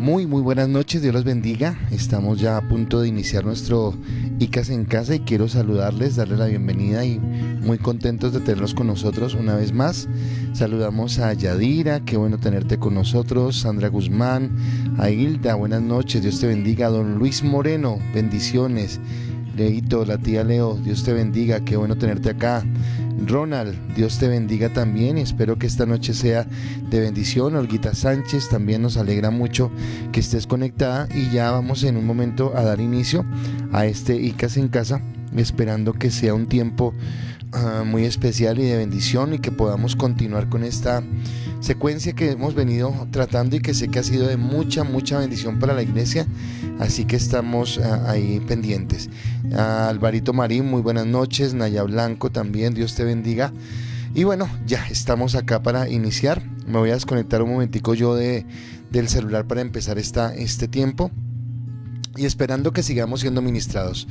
Muy buenas noches, Dios los bendiga. Estamos ya a punto de iniciar nuestro ICAS en casa y quiero saludarles, darles la bienvenida y muy contentos de tenerlos con nosotros una vez más. Saludamos a Yadira, qué bueno tenerte con nosotros, Sandra Guzmán, a Hilda, buenas noches, Dios te bendiga. Don Luis Moreno, bendiciones. Leito, la tía Leo, Dios te bendiga, qué bueno tenerte acá. Ronald, Dios te bendiga también, espero que esta noche sea de bendición. Olguita Sánchez, también nos alegra mucho que estés conectada y ya vamos en un momento a dar inicio a este ICAS en casa, esperando que sea un tiempo muy especial y de bendición y que podamos continuar con esta secuencia que hemos venido tratando y que sé que ha sido de mucha bendición para la iglesia, así que estamos ahí pendientes. Alvarito Marín, muy buenas noches. Naya Blanco también, Dios te bendiga. Y bueno, ya estamos acá para iniciar. Me voy a desconectar un momentico yo del celular para empezar este tiempo y esperando que sigamos siendo ministrados.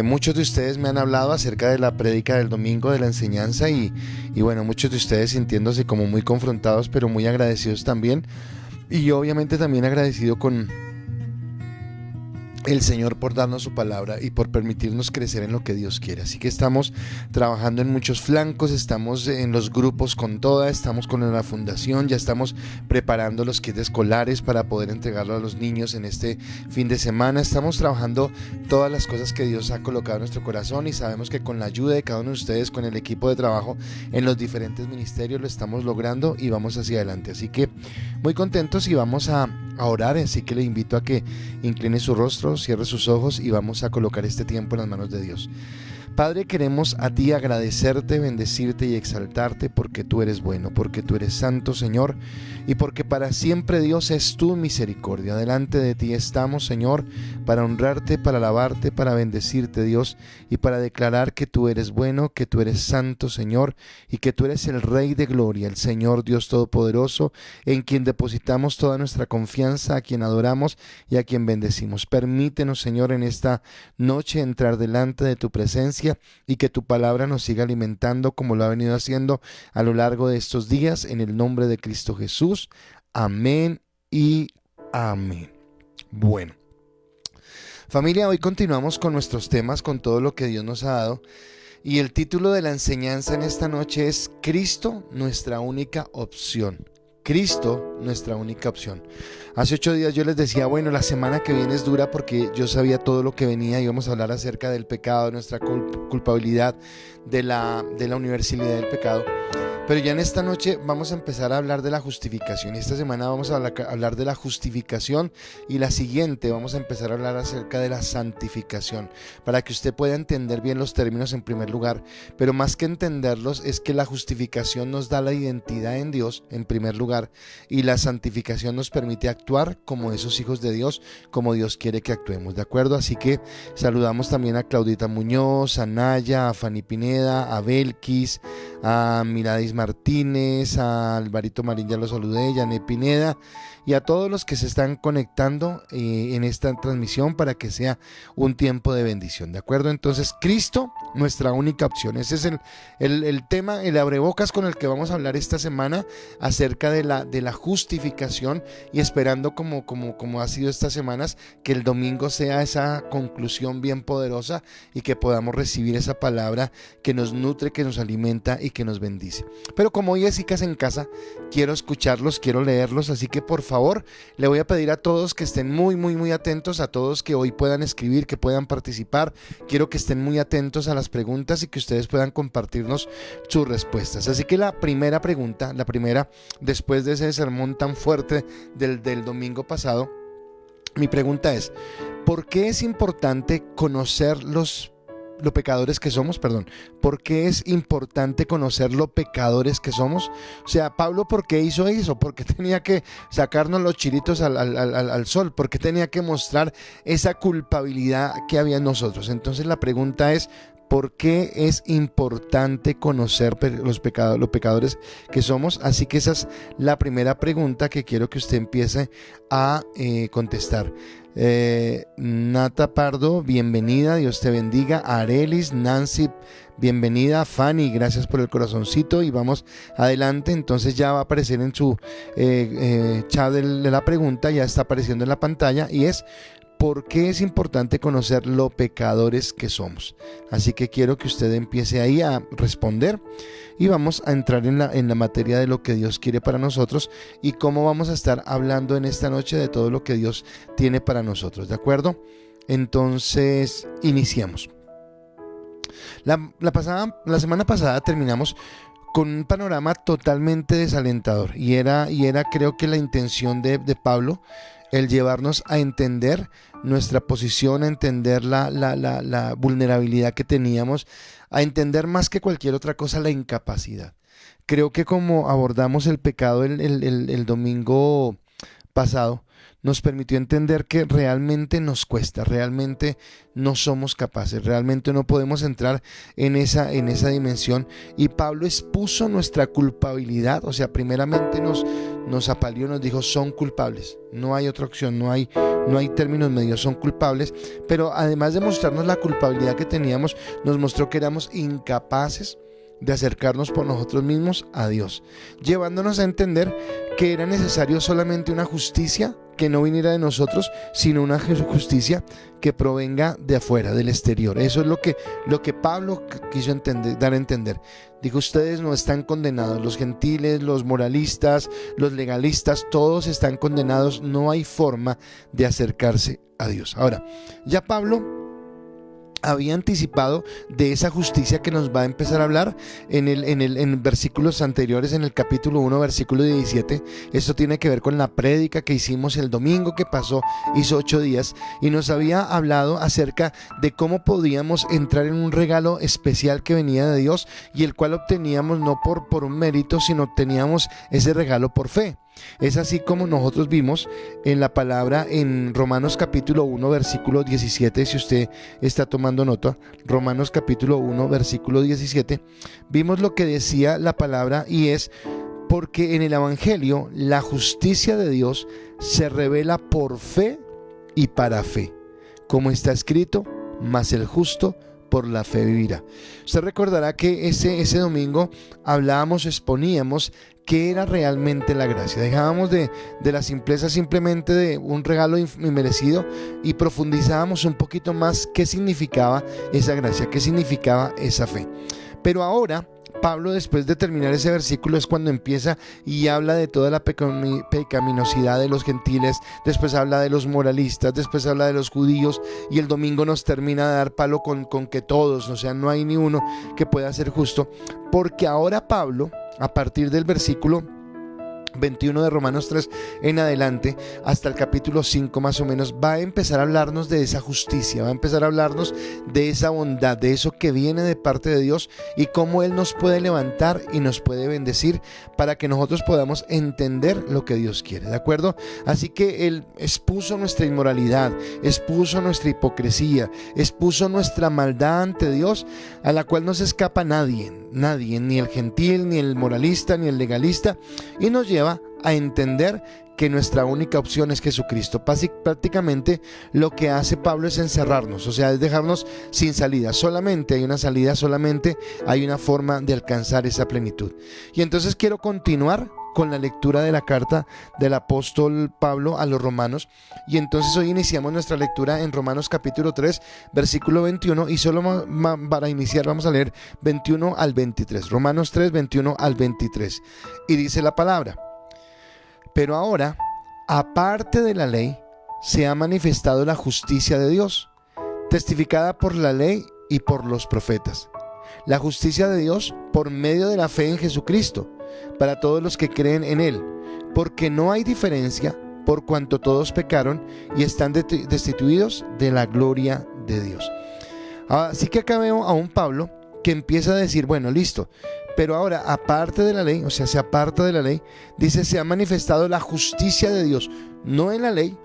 Muchos de ustedes me han hablado acerca de la prédica del domingo, de la enseñanza y bueno, muchos de ustedes sintiéndose como muy confrontados, pero muy agradecidos también. Y yo obviamente también agradecido con el Señor por darnos su palabra y por permitirnos crecer en lo que Dios quiere. Así que estamos trabajando en muchos flancos, estamos en los grupos con toda, estamos con la fundación, ya estamos preparando los kits escolares para poder entregarlo a los niños en este fin de semana. Estamos trabajando todas las cosas que Dios ha colocado en nuestro corazón y sabemos que con la ayuda de cada uno de ustedes, con el equipo de trabajo en los diferentes ministerios lo estamos logrando y vamos hacia adelante. Así que muy contentos y vamos a orar, así que le invito a que incline su rostro, cierre sus ojos y vamos a colocar este tiempo en las manos de Dios. Padre, queremos a ti agradecerte, bendecirte y exaltarte porque tú eres bueno, porque tú eres santo, Señor, y porque para siempre, Dios, es tu misericordia. Delante de ti estamos, Señor, para honrarte, para alabarte, para bendecirte, Dios, y para declarar que tú eres bueno, que tú eres santo, Señor, y que tú eres el Rey de gloria, el Señor Dios Todopoderoso, en quien depositamos toda nuestra confianza, a quien adoramos y a quien bendecimos. Permítenos, Señor, en esta noche entrar delante de tu presencia y que tu palabra nos siga alimentando como lo ha venido haciendo a lo largo de estos días, en el nombre de Cristo Jesús. Amén y amén. Bueno, familia, hoy continuamos con nuestros temas, con todo lo que Dios nos ha dado, y el título de la enseñanza en esta noche es Cristo, nuestra única opción. Cristo, nuestra única opción. Hace 8 días yo les decía, bueno, la semana que viene es dura porque yo sabía todo lo que venía. Íbamos a hablar acerca del pecado, de nuestra culpabilidad, de la universalidad del pecado. Pero ya en esta noche vamos a empezar a hablar de la justificación. Esta semana vamos a hablar de la justificación y la siguiente vamos a empezar a hablar acerca de la santificación, para que usted pueda entender bien los términos en primer lugar. Pero más que entenderlos es que la justificación nos da la identidad en Dios en primer lugar y la santificación nos permite actuar como esos hijos de Dios, como Dios quiere que actuemos, ¿de acuerdo? Así que saludamos también a Claudita Muñoz, a Naya, a Fanny Pineda, a Belkis, a Miradis Martínez, a Alvarito Marín, ya lo saludé, Janet Pineda y a todos los que se están conectando en esta transmisión para que sea un tiempo de bendición, ¿de acuerdo? Entonces, Cristo, nuestra única opción. Ese es el tema, el abrebocas con el que vamos a hablar esta semana acerca de la justificación y esperando como ha sido estas semanas que el domingo sea esa conclusión bien poderosa y que podamos recibir esa palabra que nos nutre, que nos alimenta y que nos bendice. Pero como hoy es ICAS en casa, quiero escucharlos, quiero leerlos, así que por favor le voy a pedir a todos que estén muy atentos, a todos que hoy puedan escribir, que puedan participar. Quiero que estén muy atentos a las preguntas y que ustedes puedan compartirnos sus respuestas. Así que la primera pregunta, después de ese sermón tan fuerte del domingo pasado, mi pregunta es: ¿por qué es importante conocer los pecadores que somos? ¿Por qué es importante conocer lo pecadores que somos? O sea, Pablo, ¿por qué hizo eso? ¿Por qué tenía que sacarnos los chiritos al sol? ¿Por qué tenía que mostrar esa culpabilidad que había en nosotros? Entonces la pregunta es: ¿Por qué es importante conocer los pecadores que somos? Así que esa es la primera pregunta que quiero que usted empiece a contestar. Nata Pardo, bienvenida, Dios te bendiga. Arelis, Nancy, bienvenida. Fanny, gracias por el corazoncito, y vamos adelante. Entonces ya va a aparecer en su chat de la pregunta, ya está apareciendo en la pantalla, y es: ¿por qué es importante conocer lo pecadores que somos? Así que quiero que usted empiece ahí a responder, y vamos a entrar en la materia de lo que Dios quiere para nosotros y cómo vamos a estar hablando en esta noche de todo lo que Dios tiene para nosotros, ¿de acuerdo? Entonces, iniciamos. La semana pasada terminamos con un panorama totalmente desalentador, y era creo que la intención de Pablo, el llevarnos a entender nuestra posición, a entender la vulnerabilidad que teníamos, a entender más que cualquier otra cosa la incapacidad. Creo que como abordamos el pecado el domingo pasado, nos permitió entender que realmente nos cuesta, realmente no somos capaces, realmente no podemos entrar en esa dimensión, y Pablo expuso nuestra culpabilidad. O sea, primeramente nos apaleó, nos dijo: son culpables, no hay otra opción, no hay términos medios, son culpables. Pero además de mostrarnos la culpabilidad que teníamos, nos mostró que éramos incapaces de acercarnos por nosotros mismos a Dios, llevándonos a entender que era necesario solamente una justicia que no viniera de nosotros, sino una justicia que provenga de afuera, del exterior. Eso es lo que Pablo quiso dar a entender. Dijo: ustedes no están condenados, los gentiles, los moralistas, los legalistas, todos están condenados, no hay forma de acercarse a Dios. Ahora, ya Pablo había anticipado de esa justicia que nos va a empezar a hablar en versículos anteriores, en el capítulo 1, versículo 17. Esto tiene que ver con la prédica que hicimos el domingo que pasó, hizo 8 días, y nos había hablado acerca de cómo podíamos entrar en un regalo especial que venía de Dios, y el cual obteníamos no por un mérito, sino obteníamos ese regalo por fe. Es así como nosotros vimos en la palabra en Romanos capítulo 1 versículo 17, si usted está tomando nota, Romanos capítulo 1 versículo 17, vimos lo que decía la palabra, y es: porque en el evangelio la justicia de Dios se revela por fe y para fe, como está escrito: mas el justo por la fe vivirá. Usted recordará que ese domingo hablábamos, exponíamos qué era realmente la gracia. Dejábamos de la simpleza simplemente de un regalo inmerecido, y profundizábamos un poquito más qué significaba esa gracia, qué significaba esa fe. Pero ahora Pablo, después de terminar ese versículo, es cuando empieza y habla de toda la pecaminosidad de los gentiles, después habla de los moralistas, después habla de los judíos, y el domingo nos termina de dar palo con que todos, o sea, no hay ni uno que pueda ser justo, porque ahora Pablo, a partir del versículo 21 de Romanos 3 en adelante, hasta el capítulo 5 más o menos, va a empezar a hablarnos de esa justicia, va a empezar a hablarnos de esa bondad, de eso que viene de parte de Dios, y cómo Él nos puede levantar y nos puede bendecir para que nosotros podamos entender lo que Dios quiere, ¿de acuerdo? Así que Él expuso nuestra inmoralidad, expuso nuestra hipocresía, expuso nuestra maldad ante Dios, a la cual no se escapa nadie, ni el gentil, ni el moralista, ni el legalista, y nos lleva a entender que nuestra única opción es Jesucristo. Prácticamente lo que hace Pablo es encerrarnos, o sea, es dejarnos sin salida. Solamente hay una salida, solamente hay una forma de alcanzar esa plenitud. Y entonces quiero continuar con la lectura de la carta del apóstol Pablo a los romanos, y entonces hoy iniciamos nuestra lectura en Romanos capítulo 3 versículo 21, y solo para iniciar vamos a leer 21 al 23, Romanos 3, 21 al 23, y dice la palabra: pero ahora, aparte de la ley, se ha manifestado la justicia de Dios, testificada por la ley y por los profetas. La justicia de Dios por medio de la fe en Jesucristo, para todos los que creen en Él, porque no hay diferencia, por cuanto todos pecaron y están destituidos de la gloria de Dios. Así que acá veo a un Pablo que empieza a decir: bueno, listo, pero ahora aparte de la ley, o sea, se aparta de la ley, dice: se ha manifestado la justicia de Dios, no en la ley,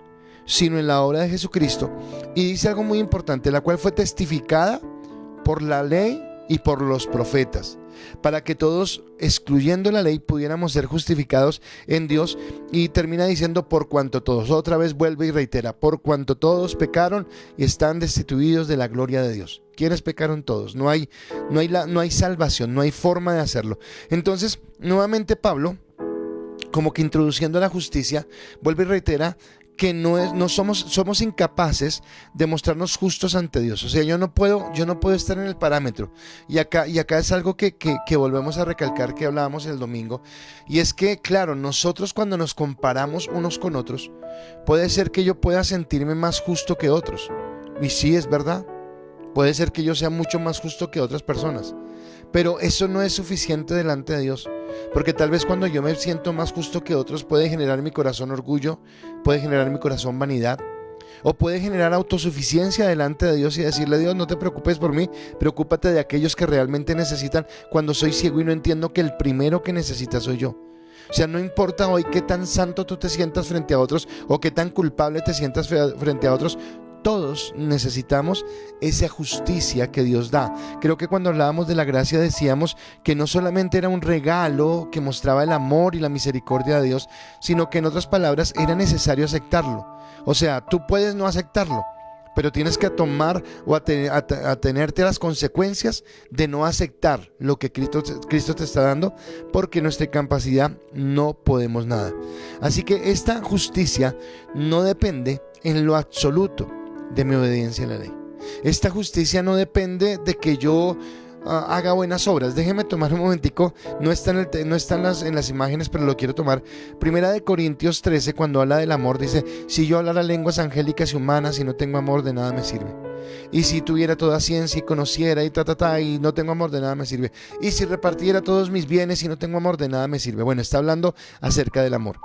sino en la obra de Jesucristo. Y dice algo muy importante, la cual fue testificada por la ley y por los profetas, para que todos, excluyendo la ley, pudiéramos ser justificados en Dios. Y termina diciendo por cuanto todos, otra vez vuelve y reitera, por cuanto todos pecaron y están destituidos de la gloria de Dios. ¿Quiénes pecaron? Todos. No hay salvación, no hay forma de hacerlo. Entonces, nuevamente Pablo, como que introduciendo la justicia, vuelve y reitera que somos incapaces de mostrarnos justos ante Dios. O sea, yo no puedo estar en el parámetro. Y acá es algo que volvemos a recalcar, que hablábamos el domingo. Y es que, claro, nosotros cuando nos comparamos unos con otros, puede ser que yo pueda sentirme más justo que otros. Y sí, es verdad. Puede ser que yo sea mucho más justo que otras personas. Pero eso no es suficiente delante de Dios. Porque tal vez cuando yo me siento más justo que otros, puede generar en mi corazón orgullo, puede generar en mi corazón vanidad, o puede generar autosuficiencia delante de Dios y decirle a Dios, no te preocupes por mí, preocúpate de aquellos que realmente necesitan, cuando soy ciego y no entiendo que el primero que necesita soy yo. O sea, no importa hoy qué tan santo tú te sientas frente a otros o qué tan culpable te sientas frente a otros. Todos necesitamos esa justicia que Dios da. Creo que cuando hablábamos de la gracia decíamos que no solamente era un regalo que mostraba el amor y la misericordia de Dios, sino que en otras palabras era necesario aceptarlo. O sea, tú puedes no aceptarlo, pero tienes que tomar o atenerte a las consecuencias de no aceptar lo que Cristo te está dando, porque en nuestra incapacidad no podemos nada. Así que esta justicia no depende en lo absoluto de mi obediencia a la ley. Esta justicia no depende de que yo haga buenas obras. Déjeme tomar un momentico, no está en las imágenes, pero lo quiero tomar. Primera de Corintios 13, cuando habla del amor, dice: si yo hablara lenguas angélicas y humanas y no tengo amor, de nada me sirve. Y si tuviera toda ciencia y conociera y no tengo amor, de nada me sirve. Y si repartiera todos mis bienes y no tengo amor, de nada me sirve. Bueno, está hablando acerca del amor.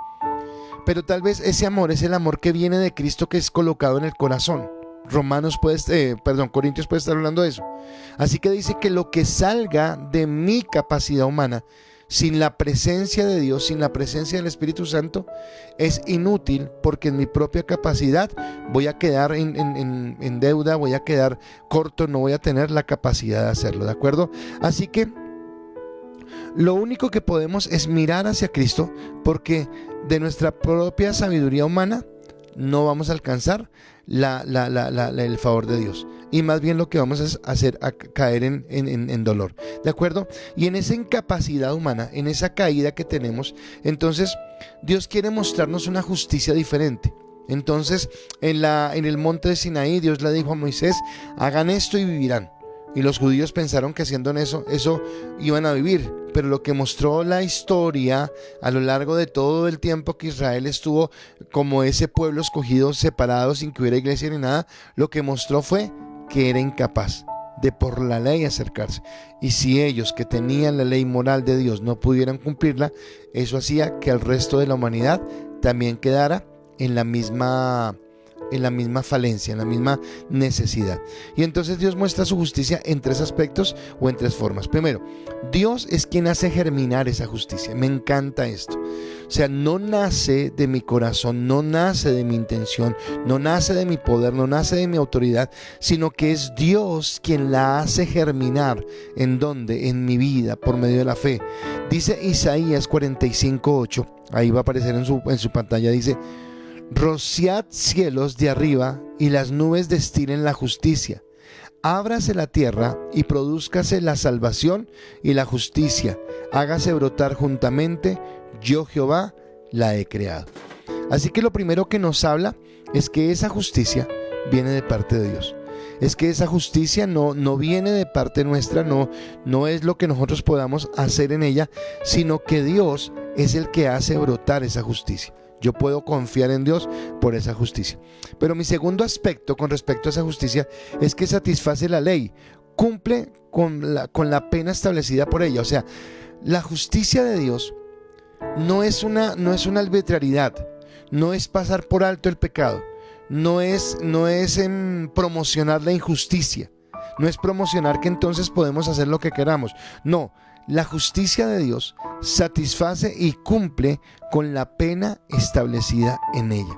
Pero tal vez ese amor es el amor que viene de Cristo, que es colocado en el corazón. Corintios puede estar hablando de eso. Así que dice que lo que salga de mi capacidad humana, sin la presencia de Dios, sin la presencia del Espíritu Santo, es inútil, porque en mi propia capacidad voy a quedar en deuda, voy a quedar corto, no voy a tener la capacidad de hacerlo, ¿de acuerdo? Así que lo único que podemos es mirar hacia Cristo, porque de nuestra propia sabiduría humana no vamos a alcanzar el favor de Dios, y más bien lo que vamos a hacer a caer en dolor, ¿de acuerdo? Y en esa incapacidad humana, en esa caída que tenemos, entonces Dios quiere mostrarnos una justicia diferente. Entonces en el monte de Sinaí, Dios le dijo a Moisés: hagan esto y vivirán. Y los judíos pensaron que haciendo eso iban a vivir. Pero lo que mostró la historia a lo largo de todo el tiempo que Israel estuvo como ese pueblo escogido, separado, sin que hubiera iglesia ni nada, lo que mostró fue que era incapaz de por la ley acercarse. Y si ellos, que tenían la ley moral de Dios, no pudieran cumplirla, eso hacía que el resto de la humanidad también quedara en la misma falencia, en la misma necesidad. Y entonces Dios muestra su justicia en tres aspectos o en tres formas. Primero, Dios es quien hace germinar esa justicia. Me encanta esto. O sea, no nace de mi corazón, no nace de mi intención, no nace de mi poder, no nace de mi autoridad, sino que es Dios quien la hace germinar. ¿En dónde? En mi vida, por medio de la fe. Dice Isaías 45:8, ahí va a aparecer en su pantalla, dice: rociad cielos de arriba y las nubes destilen la justicia. Ábrase la tierra y produzcase la salvación y la justicia. Hágase brotar juntamente, yo Jehová la he creado. Así que lo primero que nos habla es que esa justicia viene de parte de Dios. Es que esa justicia no viene de parte nuestra, no es lo que nosotros podamos hacer en ella, sino que Dios es el que hace brotar esa justicia. Yo puedo confiar en Dios por esa justicia. Pero mi segundo aspecto con respecto a esa justicia es que satisface la ley, cumple con la pena establecida por ella. O sea, la justicia de Dios no es una arbitrariedad, no es pasar por alto el pecado, no es en promocionar la injusticia, no es promocionar que entonces podemos hacer lo que queramos. No. La justicia de Dios satisface y cumple con la pena establecida en ella.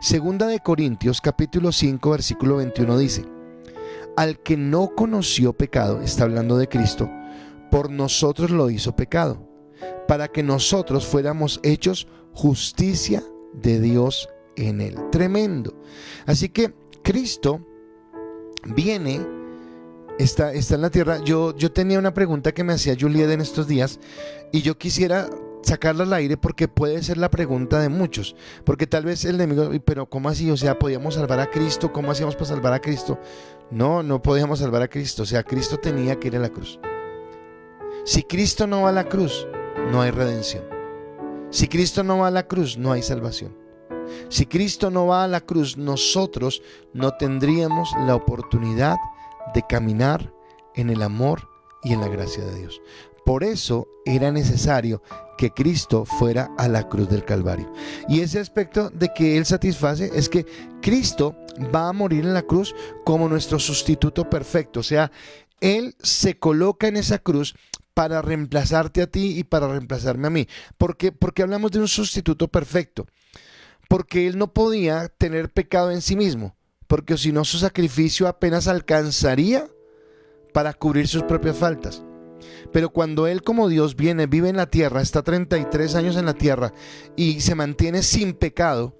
Segunda de Corintios capítulo 5 versículo 21 dice: al que no conoció pecado, está hablando de Cristo, por nosotros lo hizo pecado, para que nosotros fuéramos hechos justicia de Dios en él. Tremendo. Así que Cristo viene, está en la tierra. Yo tenía una pregunta que me hacía Juliet en estos días y yo quisiera sacarla al aire porque puede ser la pregunta de muchos, porque tal vez el enemigo, pero ¿cómo así? O sea, ¿podíamos salvar a Cristo? ¿Cómo hacíamos para salvar a Cristo? No podíamos salvar a Cristo. O sea, Cristo tenía que ir a la cruz. Si Cristo no va a la cruz, no hay redención. Si Cristo no va a la cruz, no hay salvación. Si Cristo no va a la cruz, nosotros no tendríamos la oportunidad de caminar en el amor y en la gracia de Dios. Por eso era necesario que Cristo fuera a la cruz del Calvario. Y ese aspecto de que Él satisface es que Cristo va a morir en la cruz como nuestro sustituto perfecto. O sea, Él se coloca en esa cruz para reemplazarte a ti y para reemplazarme a mí. ¿Por qué hablamos de un sustituto perfecto? Porque Él no podía tener pecado en sí mismo, porque si no su sacrificio apenas alcanzaría para cubrir sus propias faltas. Pero cuando Él como Dios viene, vive en la tierra, está 33 años en la tierra y se mantiene sin pecado,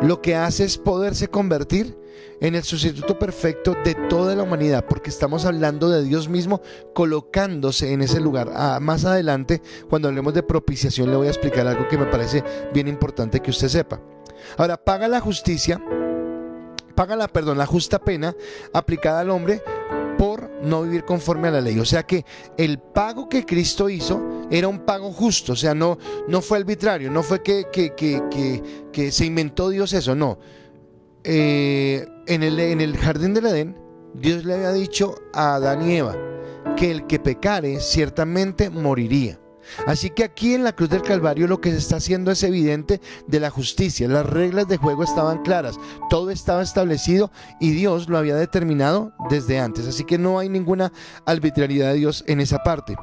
lo que hace es poderse convertir en el sustituto perfecto de toda la humanidad, porque estamos hablando de Dios mismo colocándose en ese lugar. Más adelante, cuando hablemos de propiciación, le voy a explicar algo que me parece bien importante que usted sepa. Ahora, la justa pena aplicada al hombre por no vivir conforme a la ley. O sea que el pago que Cristo hizo era un pago justo. O sea, no fue arbitrario, no fue que se inventó Dios eso, no. En el jardín del Edén, Dios le había dicho a Adán y Eva que el que pecare ciertamente moriría. Así que aquí en la cruz del Calvario lo que se está haciendo es evidente de la justicia. Las reglas de juego estaban claras, todo estaba establecido y Dios lo había determinado desde antes. Así que no hay ninguna arbitrariedad de Dios en esa parte,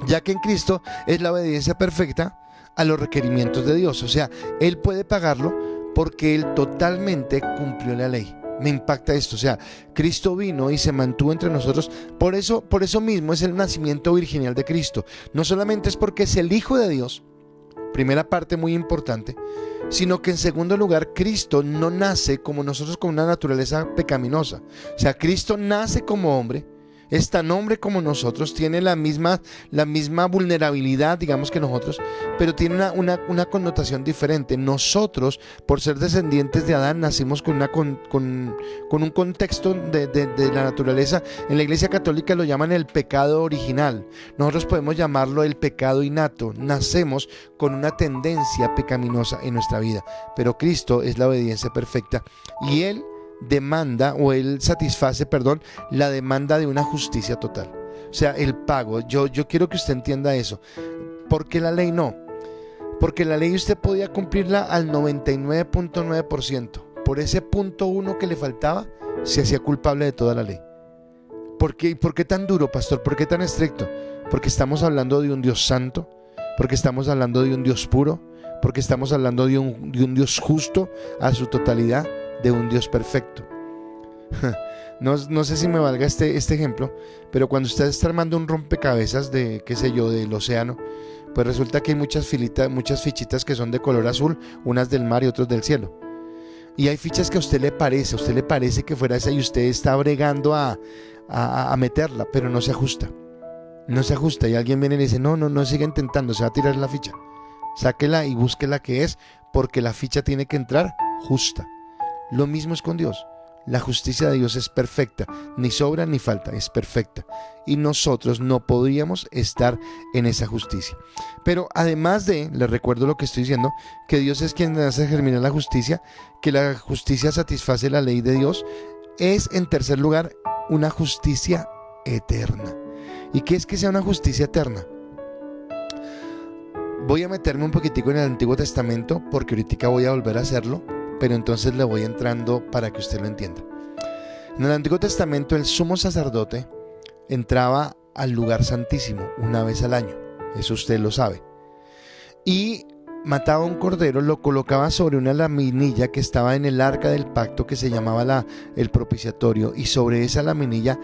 ya que en Cristo es la obediencia perfecta a los requerimientos de Dios. O sea, Él puede pagarlo porque Él totalmente cumplió la ley. Me impacta esto, o sea, Cristo vino y se mantuvo entre nosotros. Por eso mismo es el nacimiento virginal de Cristo. No solamente es porque es el Hijo de Dios, primera parte muy importante, sino que en segundo lugar, Cristo no nace como nosotros con una naturaleza pecaminosa. O sea, Cristo nace como hombre, es tan hombre como nosotros, tiene la misma vulnerabilidad, digamos, que nosotros, pero tiene una connotación diferente. Nosotros, por ser descendientes de Adán, nacimos con un contexto de la naturaleza. En la Iglesia Católica lo llaman el pecado original. Nosotros podemos llamarlo el pecado innato. Nacemos con una tendencia pecaminosa en nuestra vida, pero Cristo es la obediencia perfecta y Él satisface la demanda de una justicia total. O sea, el pago. Yo quiero que usted entienda eso. ¿Por qué la ley no? Porque la ley usted podía cumplirla al 99.9%. Por ese 0.1 que le faltaba, se hacía culpable de toda la ley. ¿Por qué tan duro, pastor? ¿Por qué tan estricto? Porque estamos hablando de un Dios santo, porque estamos hablando de un Dios puro, porque estamos hablando de un Dios justo a su totalidad, de un Dios perfecto. No sé si me valga este ejemplo, pero cuando usted está armando un rompecabezas del océano, pues resulta que hay muchas fichitas que son de color azul, unas del mar y otras del cielo. Y hay fichas que a usted le parece que fuera esa y usted está bregando a meterla, pero no se ajusta. No se ajusta y alguien viene y le dice, no siga intentando, se va a tirar la ficha. Sáquela y busque la que es, porque la ficha tiene que entrar justa. Lo mismo es con Dios. La justicia de Dios es perfecta, ni sobra ni falta, es perfecta. Y nosotros no podríamos estar en esa justicia. Pero además les recuerdo lo que estoy diciendo, que Dios es quien hace germinar la justicia, que la justicia satisface la ley de Dios, es en tercer lugar una justicia eterna. ¿Y qué es que sea una justicia eterna? Voy a meterme un poquitico en el Antiguo Testamento, porque ahorita voy a volver a hacerlo, pero entonces le voy entrando para que usted lo entienda. En el Antiguo Testamento el sumo sacerdote entraba al lugar santísimo una vez al año, eso usted lo sabe, y mataba un cordero, lo colocaba sobre una laminilla que estaba en el arca del pacto, que se llamaba el propiciatorio, y sobre esa laminilla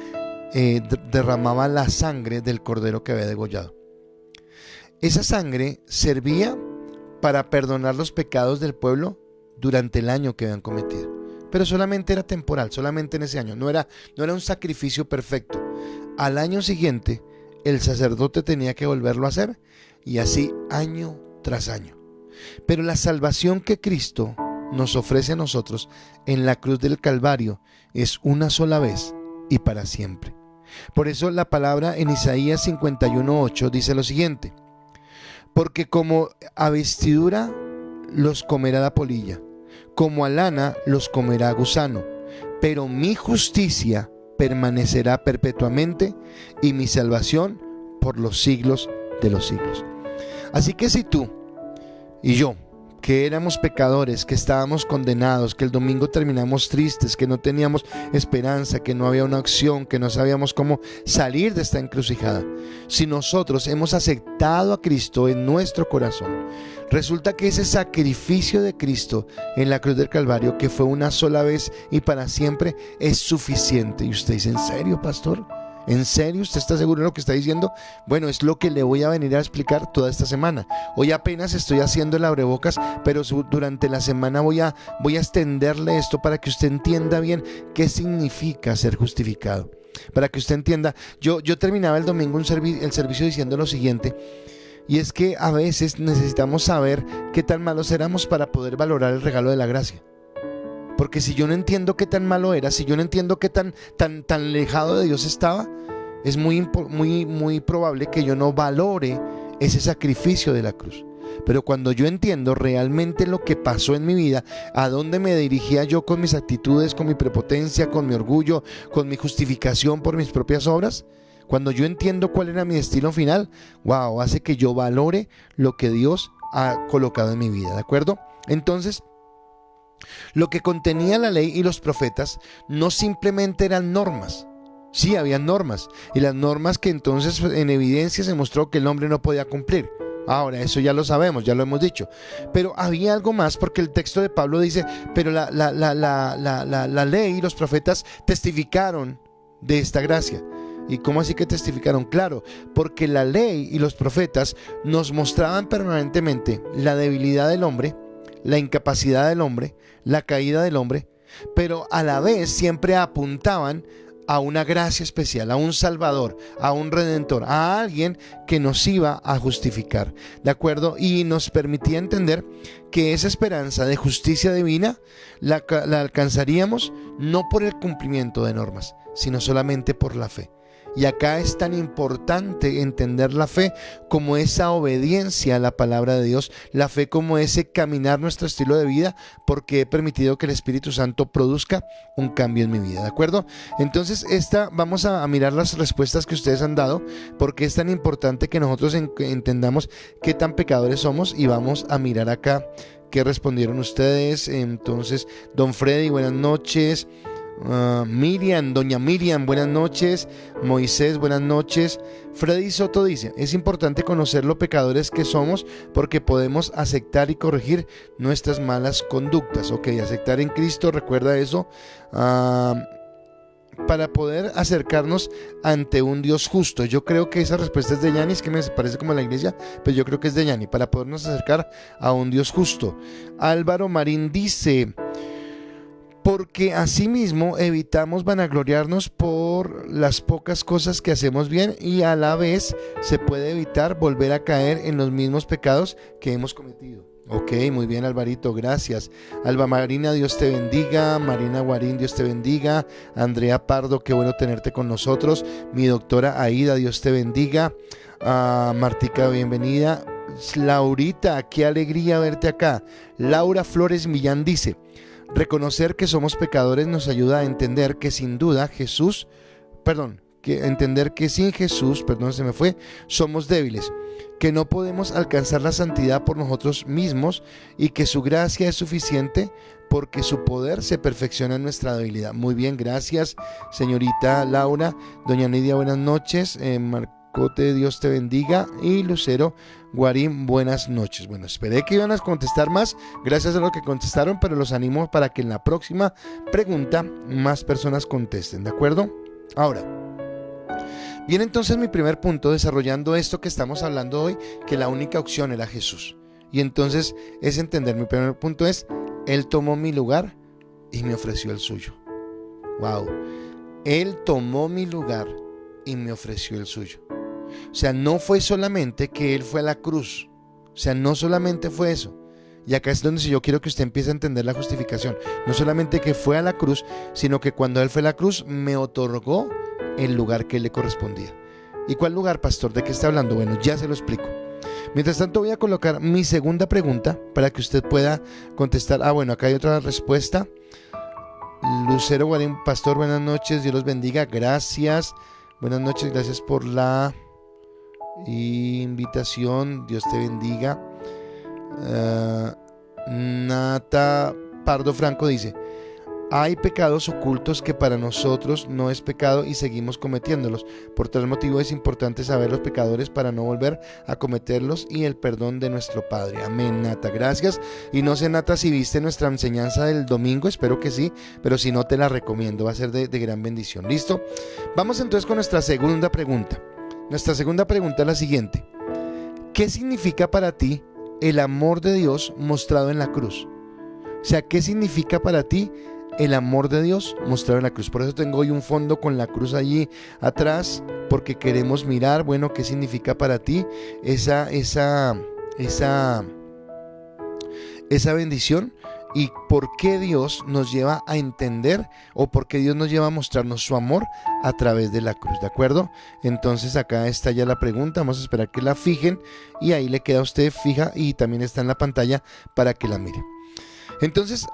derramaba la sangre del cordero que había degollado. Esa sangre servía para perdonar los pecados del pueblo durante el año que habían cometido, pero solamente era temporal, solamente en ese año, no era un sacrificio perfecto. Al año siguiente el sacerdote tenía que volverlo a hacer, y así año tras año. Pero la salvación que Cristo nos ofrece a nosotros en la cruz del Calvario es una sola vez y para siempre. Por eso la palabra en Isaías 51:8 dice lo siguiente: porque como a vestidura los comerá la polilla, como a lana los comerá gusano, pero mi justicia permanecerá perpetuamente y mi salvación por los siglos de los siglos. Así que si tú y yo, que éramos pecadores, que estábamos condenados, que el domingo terminamos tristes, que no teníamos esperanza, que no había una opción, que no sabíamos cómo salir de esta encrucijada, si nosotros hemos aceptado a Cristo en nuestro corazón, resulta que ese sacrificio de Cristo en la cruz del Calvario, que fue una sola vez y para siempre, es suficiente. Y usted dice: ¿en serio, pastor? ¿En serio? ¿Usted está seguro de lo que está diciendo? Bueno, es lo que le voy a venir a explicar toda esta semana. Hoy apenas estoy haciendo el abrebocas, pero durante la semana voy a extenderle esto para que usted entienda bien qué significa ser justificado. Para que usted entienda, yo terminaba el domingo el servicio diciendo lo siguiente, y es que a veces necesitamos saber qué tan malos éramos para poder valorar el regalo de la gracia. Porque si yo no entiendo qué tan malo era, si yo no entiendo qué tan alejado de Dios estaba, es muy probable que yo no valore ese sacrificio de la cruz. Pero cuando yo entiendo realmente lo que pasó en mi vida, a dónde me dirigía yo con mis actitudes, con mi prepotencia, con mi orgullo, con mi justificación por mis propias obras, cuando yo entiendo cuál era mi destino final, wow, hace que yo valore lo que Dios ha colocado en mi vida, ¿de acuerdo? Entonces, lo que contenía la ley y los profetas no simplemente eran normas. Sí, había normas, y las normas que entonces en evidencia se mostró que el hombre no podía cumplir. Ahora, eso ya lo sabemos, ya lo hemos dicho. Pero había algo más, porque el texto de Pablo dice: pero la ley y los profetas testificaron de esta gracia. ¿Y cómo así que testificaron? Claro, porque la ley y los profetas nos mostraban permanentemente la debilidad del hombre, la incapacidad del hombre, la caída del hombre, pero a la vez siempre apuntaban a una gracia especial, a un Salvador, a un Redentor, a alguien que nos iba a justificar, ¿de acuerdo? Y nos permitía entender que esa esperanza de justicia divina la alcanzaríamos no por el cumplimiento de normas, sino solamente por la fe. Y acá es tan importante entender la fe como esa obediencia a la palabra de Dios, la fe como ese caminar nuestro estilo de vida, porque he permitido que el Espíritu Santo produzca un cambio en mi vida, ¿de acuerdo? Entonces vamos a mirar las respuestas que ustedes han dado, porque es tan importante que nosotros entendamos qué tan pecadores somos, y vamos a mirar acá qué respondieron ustedes. Entonces, don Freddy, buenas noches. Miriam, doña Miriam, buenas noches. Moisés, buenas noches. Freddy Soto dice: es importante conocer lo pecadores que somos, porque podemos aceptar y corregir nuestras malas conductas. Ok, aceptar en Cristo, recuerda eso, para poder acercarnos ante un Dios justo. Yo creo que esa respuesta es de Yani, es que me parece como la iglesia, pero yo creo que es de Yani, para podernos acercar a un Dios justo. Álvaro Marín dice: porque asimismo evitamos vanagloriarnos por las pocas cosas que hacemos bien, y a la vez se puede evitar volver a caer en los mismos pecados que hemos cometido. Ok, muy bien, Alvarito, gracias. Alba Marina, Dios te bendiga. Marina Guarín, Dios te bendiga. Andrea Pardo, qué bueno tenerte con nosotros. Mi doctora Aida, Dios te bendiga. Martica, bienvenida. Laurita, qué alegría verte acá. Laura Flores Millán dice: reconocer que somos pecadores nos ayuda a entender que sin duda entender que sin Jesús, somos débiles, que no podemos alcanzar la santidad por nosotros mismos, y que su gracia es suficiente porque su poder se perfecciona en nuestra debilidad. Muy bien, gracias, señorita Laura. Doña Nidia, buenas noches. Cote, Dios te bendiga. Y Lucero Guarín, buenas noches. Bueno, esperé que iban a contestar más, gracias a lo que contestaron, pero los animo para que en la próxima pregunta más personas contesten, ¿de acuerdo? Ahora, viene entonces mi primer punto, desarrollando esto que estamos hablando hoy, que la única opción era Jesús. Y entonces es entender, mi primer punto es, Él tomó mi lugar y me ofreció el suyo. Wow, Él tomó mi lugar y me ofreció el suyo. O sea, no fue solamente que Él fue a la cruz. O sea, no solamente fue eso. Y acá es donde yo quiero que usted empiece a entender la justificación. No solamente que fue a la cruz, sino que cuando Él fue a la cruz me otorgó el lugar que le correspondía. ¿Y cuál lugar, pastor? ¿De qué está hablando? Bueno, ya se lo explico. Mientras tanto voy a colocar mi segunda pregunta para que usted pueda contestar. Bueno, acá hay otra respuesta. Lucero Guarín, pastor, buenas noches, Dios los bendiga, gracias. Buenas noches, gracias por la invitación, Dios te bendiga. Nata Pardo Franco dice: hay pecados ocultos que para nosotros no es pecado y seguimos cometiéndolos. Por tal motivo es importante saber los pecadores para no volver a cometerlos y el perdón de nuestro Padre. Amén, Nata, gracias. Y no sé, Nata, si viste nuestra enseñanza del domingo, espero que sí, pero si no te la recomiendo, va a ser de gran bendición. ¿Listo? Vamos entonces con nuestra segunda pregunta. Nuestra segunda pregunta es la siguiente: ¿qué significa para ti el amor de Dios mostrado en la cruz? O sea, ¿qué significa para ti el amor de Dios mostrado en la cruz? Por eso tengo hoy un fondo con la cruz allí atrás, porque queremos mirar, bueno, qué significa para ti esa bendición, y por qué Dios nos lleva a entender, o por qué Dios nos lleva a mostrarnos su amor a través de la cruz, ¿de acuerdo? Entonces acá está ya la pregunta, vamos a esperar que la fijen y ahí le queda a usted fija, y también está en la pantalla para que la mire. Entonces,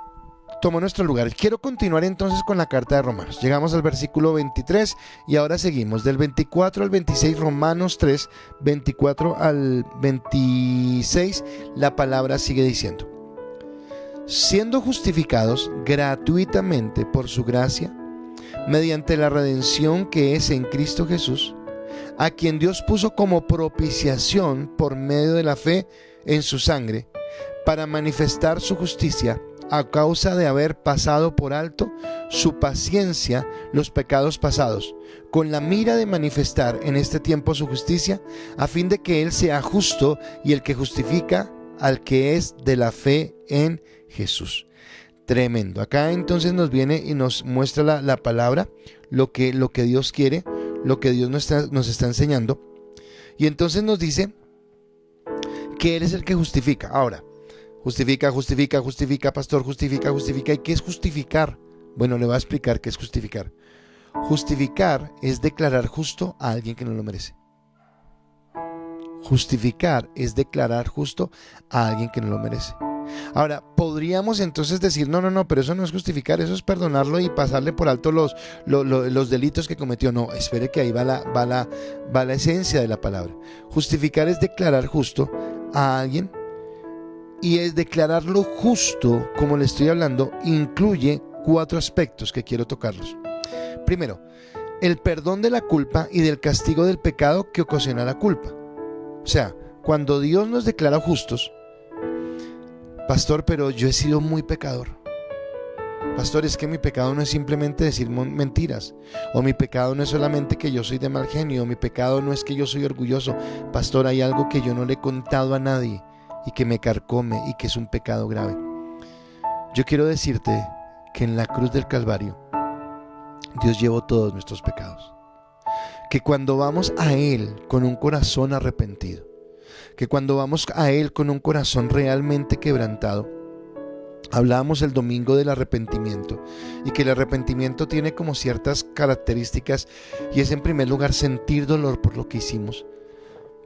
tomó nuestro lugar. Quiero continuar entonces con la carta de Romanos. Llegamos al versículo 23 y ahora seguimos del 24 al 26, Romanos 3, 24 al 26, la palabra sigue diciendo: siendo justificados gratuitamente por su gracia, mediante la redención que es en Cristo Jesús, a quien Dios puso como propiciación por medio de la fe en su sangre, para manifestar su justicia, a causa de haber pasado por alto su paciencia los pecados pasados, con la mira de manifestar en este tiempo su justicia, a fin de que Él sea justo y el que justifica al que es de la fe en Jesús. Tremendo. Acá entonces nos viene y nos muestra la palabra, lo que Dios quiere, lo que Dios nos está enseñando. Y entonces nos dice que Él es el que justifica. Ahora, justifica, pastor, justifica. ¿Y qué es justificar? Bueno, le voy a explicar qué es justificar. Justificar es declarar justo a alguien que no lo merece. Justificar es declarar justo a alguien que no lo merece. Ahora, podríamos entonces decir, no, pero eso no es justificar, eso es perdonarlo y pasarle por alto los delitos que cometió. No, espere, que ahí va la esencia de la palabra. Justificar es declarar justo a alguien. Y es declararlo justo, como le estoy hablando, incluye 4 aspectos que quiero tocarlos. Primero, el perdón de la culpa y del castigo del pecado que ocasiona la culpa. O sea, cuando Dios nos declara justos: pastor, pero yo he sido muy pecador. Pastor, es que mi pecado no es simplemente decir mentiras, o mi pecado no es solamente que yo soy de mal genio, o mi pecado no es que yo soy orgulloso. Pastor, hay algo que yo no le he contado a nadie y que me carcome y que es un pecado grave. Yo quiero decirte que en la cruz del Calvario Dios llevó todos nuestros pecados, que cuando vamos a Él con un corazón arrepentido, que cuando vamos a Él con un corazón realmente quebrantado, hablábamos el domingo del arrepentimiento, y que el arrepentimiento tiene como ciertas características, y es en primer lugar sentir dolor por lo que hicimos,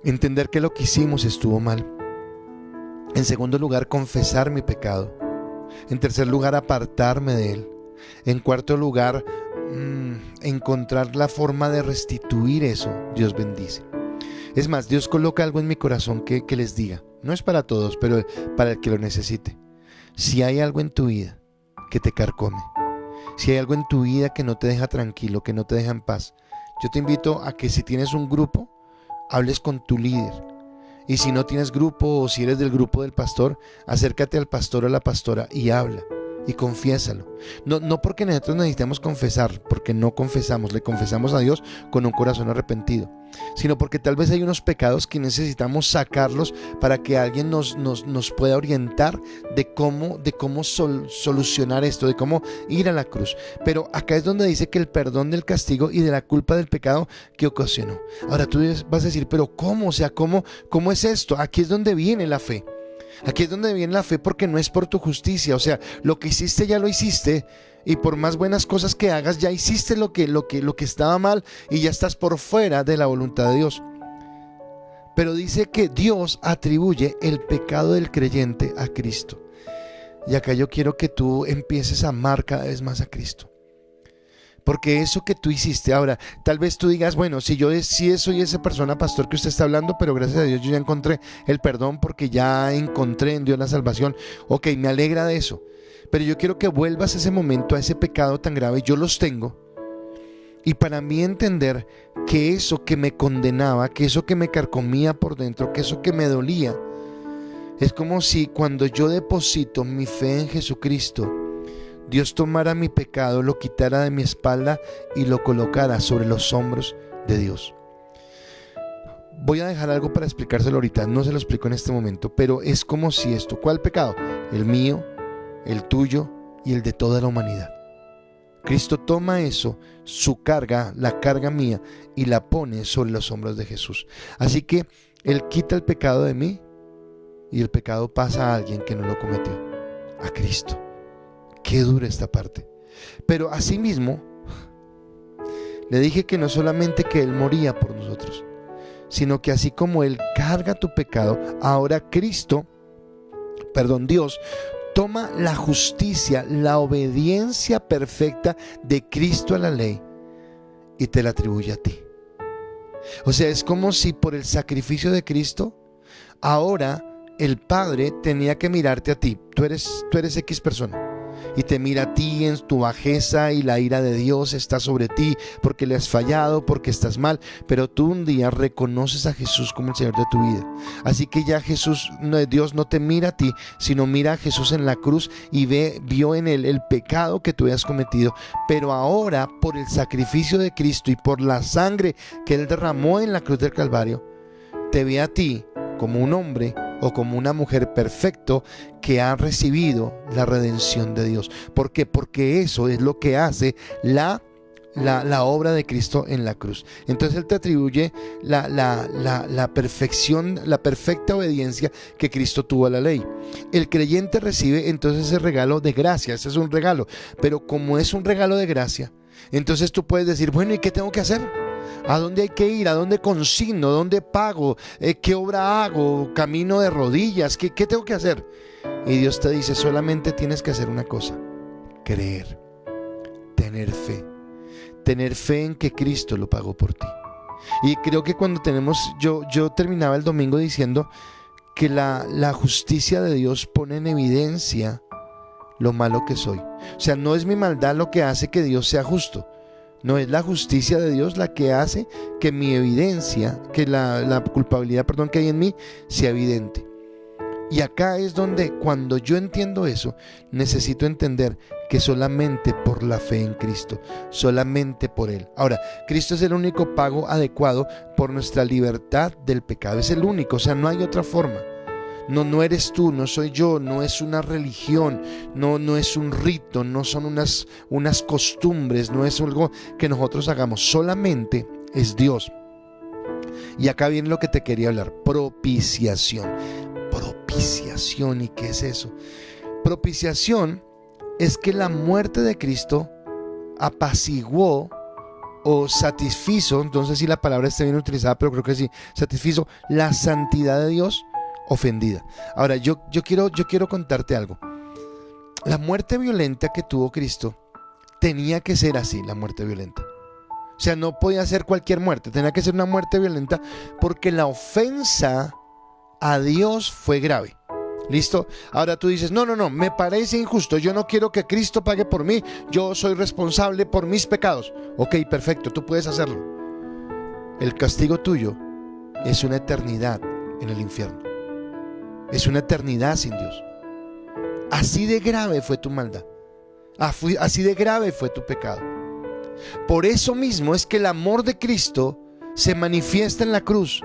entender que lo que hicimos estuvo mal. En segundo lugar, confesar mi pecado. En tercer lugar, apartarme de él. En cuarto lugar, encontrar la forma de restituir eso. Dios bendice. Es más, Dios coloca algo en mi corazón que les diga. No es para todos, pero para el que lo necesite. Si hay algo en tu vida que te carcome, si hay algo en tu vida que no te deja tranquilo, que no te deja en paz, yo te invito a que, si tienes un grupo, hables con tu líder. Y si no tienes grupo o si eres del grupo del pastor, acércate al pastor o a la pastora y habla y confiésalo. No porque nosotros necesitemos confesar, porque no confesamos, le confesamos a Dios con un corazón arrepentido, sino porque tal vez hay unos pecados que necesitamos sacarlos para que alguien nos pueda orientar de cómo solucionar esto, de cómo ir a la cruz. Pero acá es donde dice que el perdón del castigo y de la culpa del pecado que ocasionó. Ahora tú vas a decir, pero ¿cómo? O sea, ¿cómo es esto? Aquí es donde viene la fe. Aquí es donde viene la fe, porque no es por tu justicia. O sea, lo que hiciste ya lo hiciste, y por más buenas cosas que hagas ya hiciste lo que estaba mal, y ya estás por fuera de la voluntad de Dios. Pero dice que Dios atribuye el pecado del creyente a Cristo. Y acá yo quiero que tú empieces a amar cada vez más a Cristo. Porque eso que tú hiciste, ahora, tal vez tú digas, bueno, si soy esa persona, pastor, que usted está hablando, pero gracias a Dios yo ya encontré el perdón porque ya encontré en Dios la salvación. Ok, me alegra de eso. Pero yo quiero que vuelvas a ese momento, a ese pecado tan grave. Yo los tengo. Y para mí entender que eso que me condenaba, que eso que me carcomía por dentro, que eso que me dolía, es como si cuando yo deposito mi fe en Jesucristo, Dios tomara mi pecado, lo quitara de mi espalda y lo colocara sobre los hombros de Dios. Voy a dejar algo para explicárselo ahorita, no se lo explico en este momento, pero es como si esto, ¿cuál pecado? El mío, el tuyo y el de toda la humanidad. Cristo toma eso, su carga, la carga mía, y la pone sobre los hombros de Jesús. Así que Él quita el pecado de mí y el pecado pasa a alguien que no lo cometió, a Cristo. Qué dura esta parte. Pero asimismo, le dije que no solamente que Él moría por nosotros, sino que así como Él carga tu pecado, ahora Dios toma la justicia, la obediencia perfecta de Cristo a la ley y te la atribuye a ti. O sea, es como si por el sacrificio de Cristo, ahora el Padre tenía que mirarte a ti. Tú eres X persona. Y te mira a ti en tu bajeza, y la ira de Dios está sobre ti porque le has fallado, porque estás mal. Pero tú un día reconoces a Jesús como el Señor de tu vida. Así que ya Dios no te mira a ti, sino mira a Jesús en la cruz y vio en él el pecado que tú habías cometido. Pero ahora, por el sacrificio de Cristo y por la sangre que Él derramó en la cruz del Calvario, te ve a ti como un hombre o como una mujer perfecto que ha recibido la redención de Dios. ¿Por qué? Porque eso es lo que hace la obra de Cristo en la cruz. Entonces Él te atribuye la perfección, la perfecta obediencia que Cristo tuvo a la ley. El creyente recibe entonces ese regalo de gracia. Ese es un regalo, pero como es un regalo de gracia, entonces tú puedes decir, bueno, ¿y qué tengo que hacer? ¿A dónde hay que ir? ¿A dónde consigno? ¿Dónde pago? ¿Qué obra hago? ¿Camino de rodillas? ¿Qué tengo que hacer? Y Dios te dice, solamente tienes que hacer una cosa: creer, tener fe en que Cristo lo pagó por ti. Y creo que cuando yo terminaba el domingo diciendo que la justicia de Dios pone en evidencia lo malo que soy. O sea, no es mi maldad lo que hace que Dios sea justo. No, es la justicia de Dios la que hace que mi evidencia, que la culpabilidad, que hay en mí sea evidente. Y acá es donde, cuando yo entiendo eso, necesito entender que solamente por la fe en Cristo, solamente por Él. Ahora, Cristo es el único pago adecuado por nuestra libertad del pecado. Es el único, o sea, no hay otra forma. No eres tú, no soy yo, no es una religión, no es un rito, no son unas costumbres, no es algo que nosotros hagamos, solamente es Dios. Y acá viene lo que te quería hablar: propiciación. Propiciación, ¿y qué es eso? Propiciación es que la muerte de Cristo apaciguó o satisfizo, entonces si la palabra está bien utilizada, pero creo que sí, satisfizo la santidad de Dios ofendida. Ahora yo quiero contarte algo. La muerte violenta que tuvo Cristo tenía que ser así, la muerte violenta. O sea, no podía ser cualquier muerte, tenía que ser una muerte violenta, porque la ofensa a Dios fue grave. ¿Listo? Ahora tú dices, no, me parece injusto, yo no quiero que Cristo pague por mí, yo soy responsable por mis pecados. Ok, perfecto, tú puedes hacerlo. El castigo tuyo es una eternidad en el infierno. Es una eternidad sin Dios. Así de grave fue tu maldad. Así de grave fue tu pecado. Por eso mismo es que el amor de Cristo se manifiesta en la cruz.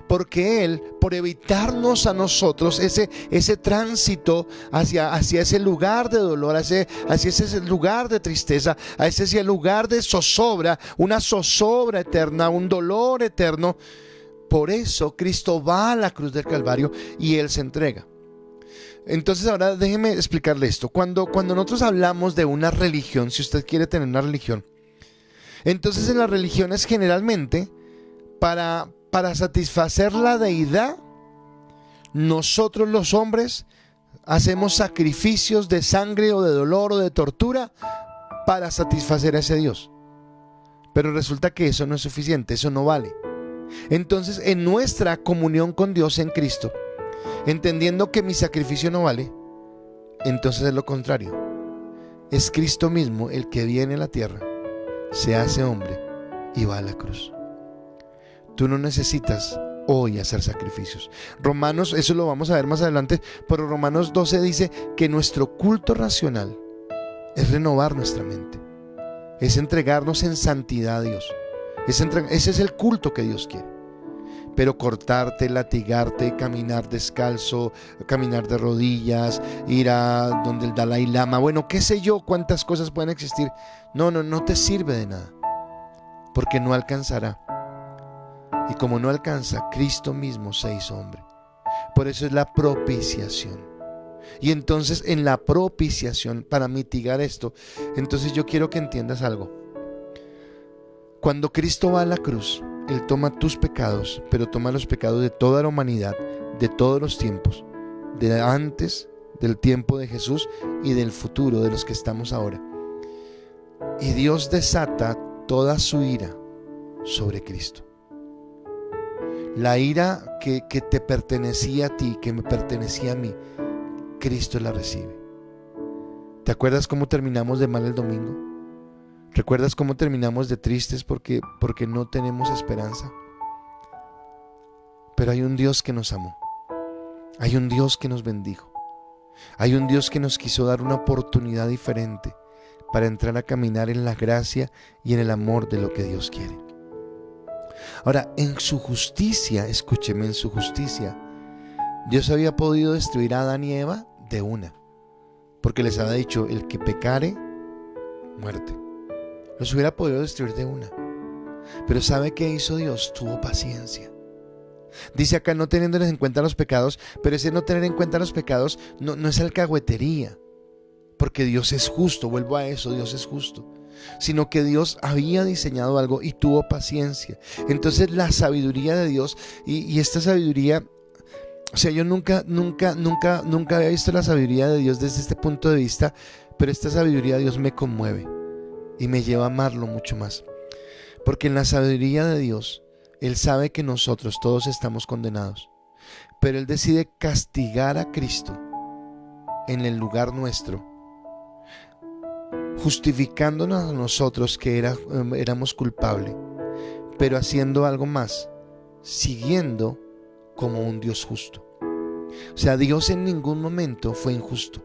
Porque Él, por evitarnos a nosotros ese tránsito hacia ese lugar de dolor, hacia ese lugar de tristeza, hacia ese lugar de zozobra, una zozobra eterna, un dolor eterno, por eso Cristo va a la cruz del Calvario y Él se entrega. Entonces ahora déjeme explicarle esto. Cuando nosotros hablamos de una religión, si usted quiere tener una religión, entonces en las religiones generalmente para satisfacer la deidad, nosotros los hombres hacemos sacrificios de sangre o de dolor o de tortura para satisfacer a ese Dios. Pero resulta que eso no es suficiente, eso no vale. Entonces, en nuestra comunión con Dios en Cristo, entendiendo que mi sacrificio no vale, entonces es lo contrario. Es Cristo mismo el que viene a la tierra, se hace hombre y va a la cruz. Tú no necesitas hoy hacer sacrificios. Romanos, eso lo vamos a ver más adelante, pero Romanos 12 dice que nuestro culto racional es renovar nuestra mente, es entregarnos en santidad a Dios. Ese es el culto que Dios quiere. Pero cortarte, latigarte, caminar descalzo, caminar de rodillas, ir a donde el Dalai Lama, bueno, qué sé yo, cuántas cosas pueden existir. No te sirve de nada, porque no alcanzará. Y como no alcanza, Cristo mismo se hizo hombre. Por eso es la propiciación. Y entonces en la propiciación, para mitigar esto, entonces yo quiero que entiendas algo. Cuando Cristo va a la cruz, Él toma tus pecados, pero toma los pecados de toda la humanidad, de todos los tiempos, de antes, del tiempo de Jesús y del futuro, de los que estamos ahora. Y Dios desata toda su ira sobre Cristo. La ira que te pertenecía a ti, que me pertenecía a mí, Cristo la recibe. ¿Te acuerdas cómo terminamos de mal el domingo? ¿Recuerdas cómo terminamos de tristes porque no tenemos esperanza? Pero hay un Dios que nos amó. Hay un Dios que nos bendijo. Hay un Dios que nos quiso dar una oportunidad diferente para entrar a caminar en la gracia y en el amor de lo que Dios quiere. Ahora, en su justicia, escúcheme, en su justicia, Dios había podido destruir a Adán y Eva de una, porque les había dicho, el que pecare, muerte. Los hubiera podido destruir de una. Pero ¿sabe qué hizo Dios? Tuvo paciencia. Dice acá, no teniéndoles en cuenta los pecados, pero ese no tener en cuenta los pecados no es alcahuetería, porque Dios es justo, vuelvo a eso, Dios es justo, sino que Dios había diseñado algo y tuvo paciencia. Entonces la sabiduría de Dios y esta sabiduría, o sea, yo nunca había visto la sabiduría de Dios desde este punto de vista, pero esta sabiduría de Dios me conmueve y me lleva a amarlo mucho más, porque en la sabiduría de Dios Él sabe que nosotros todos estamos condenados, pero Él decide castigar a Cristo en el lugar nuestro, justificándonos a nosotros que éramos culpables, pero haciendo algo más, siguiendo como un Dios justo. O sea, Dios en ningún momento fue injusto,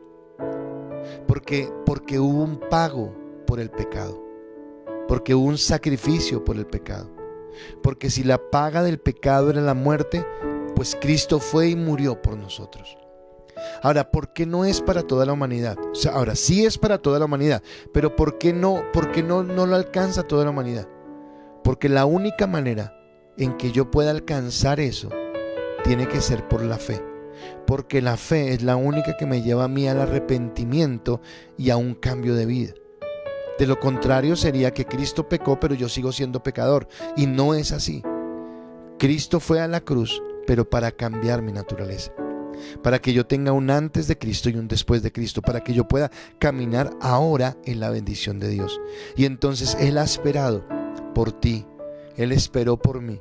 porque hubo un pago por el pecado, porque hubo un sacrificio por el pecado, porque si la paga del pecado era la muerte, pues Cristo fue y murió por nosotros. Ahora, ¿por qué no es para toda la humanidad? O sea, ahora sí es para toda la humanidad, pero ¿por qué no lo alcanza toda la humanidad? Porque la única manera en que yo pueda alcanzar eso tiene que ser por la fe, porque la fe es la única que me lleva a mí al arrepentimiento y a un cambio de vida. De lo contrario sería que Cristo pecó, pero yo sigo siendo pecador, y no es así. Cristo fue a la cruz, pero para cambiar mi naturaleza, para que yo tenga un antes de Cristo y un después de Cristo, para que yo pueda caminar ahora en la bendición de Dios. Y entonces Él ha esperado por ti, Él esperó por mí.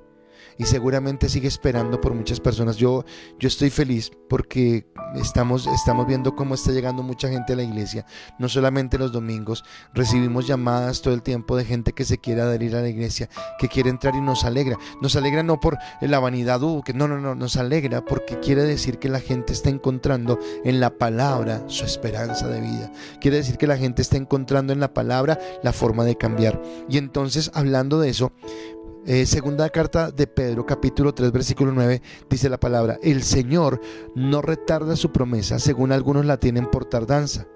y seguramente sigue esperando por muchas personas. Yo estoy feliz porque estamos viendo cómo está llegando mucha gente a la iglesia, no solamente los domingos. Recibimos llamadas todo el tiempo de gente que se quiere adherir a la iglesia, que quiere entrar, y nos alegra no por la vanidad, no, nos alegra porque quiere decir que la gente está encontrando en la palabra su esperanza de vida, quiere decir que la gente está encontrando en la palabra la forma de cambiar. Y entonces, hablando de eso, segunda carta de Pedro, capítulo 3, versículo 9, dice la palabra: el Señor no retarda su promesa, según algunos la tienen por tardanza,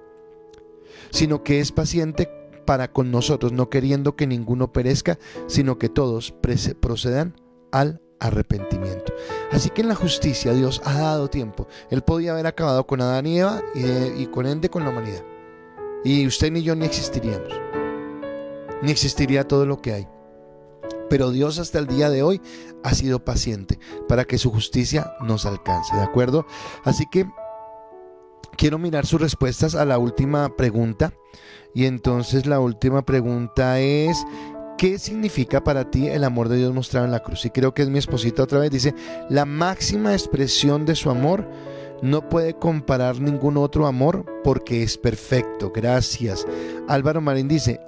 sino que es paciente para con nosotros, no queriendo que ninguno perezca, sino que todos procedan al arrepentimiento. Así que en la justicia Dios ha dado tiempo. Él podía haber acabado con Adán y Eva y con ende con la humanidad, y usted ni yo ni existiríamos, ni existiría todo lo que hay. Pero Dios hasta el día de hoy ha sido paciente para que su justicia nos alcance, ¿de acuerdo? Así que quiero mirar sus respuestas a la última pregunta. Y entonces la última pregunta es: ¿qué significa para ti el amor de Dios mostrado en la cruz? Y creo que es mi esposita otra vez. Dice: la máxima expresión de su amor, no puede comparar ningún otro amor porque es perfecto. Gracias. Álvaro Marín dice: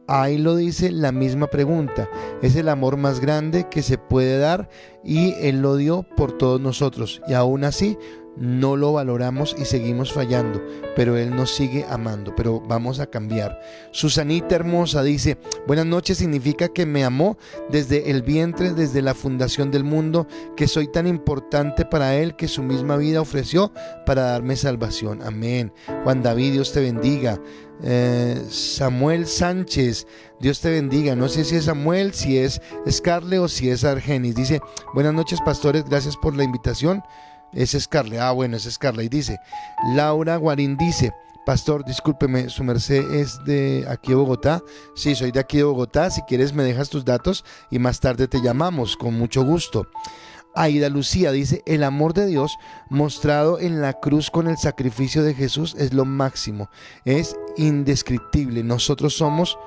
ahí lo dice la misma pregunta, es el amor más grande que se puede dar y Él lo dio por todos nosotros, y aún así no lo valoramos y seguimos fallando, pero Él nos sigue amando, pero vamos a cambiar. Susanita hermosa dice: buenas noches, significa que me amó desde el vientre, desde la fundación del mundo, que soy tan importante para Él que su misma vida ofreció para darme salvación. Amén. Juan David, Dios te bendiga. Samuel Sánchez, Dios te bendiga. No sé si es Samuel, si es Scarlett o si es Argenis. Dice: buenas noches pastores, gracias por la invitación. Es Scarlett, bueno, es Scarlett. Y dice Laura Guarín, dice: pastor, discúlpeme, su merced es de aquí de Bogotá. Sí, soy de aquí de Bogotá. Si quieres me dejas tus datos y más tarde te llamamos, con mucho gusto. Aida Lucía dice: el amor de Dios mostrado en la cruz con el sacrificio de Jesús es lo máximo, es indescriptible. Nosotros no somos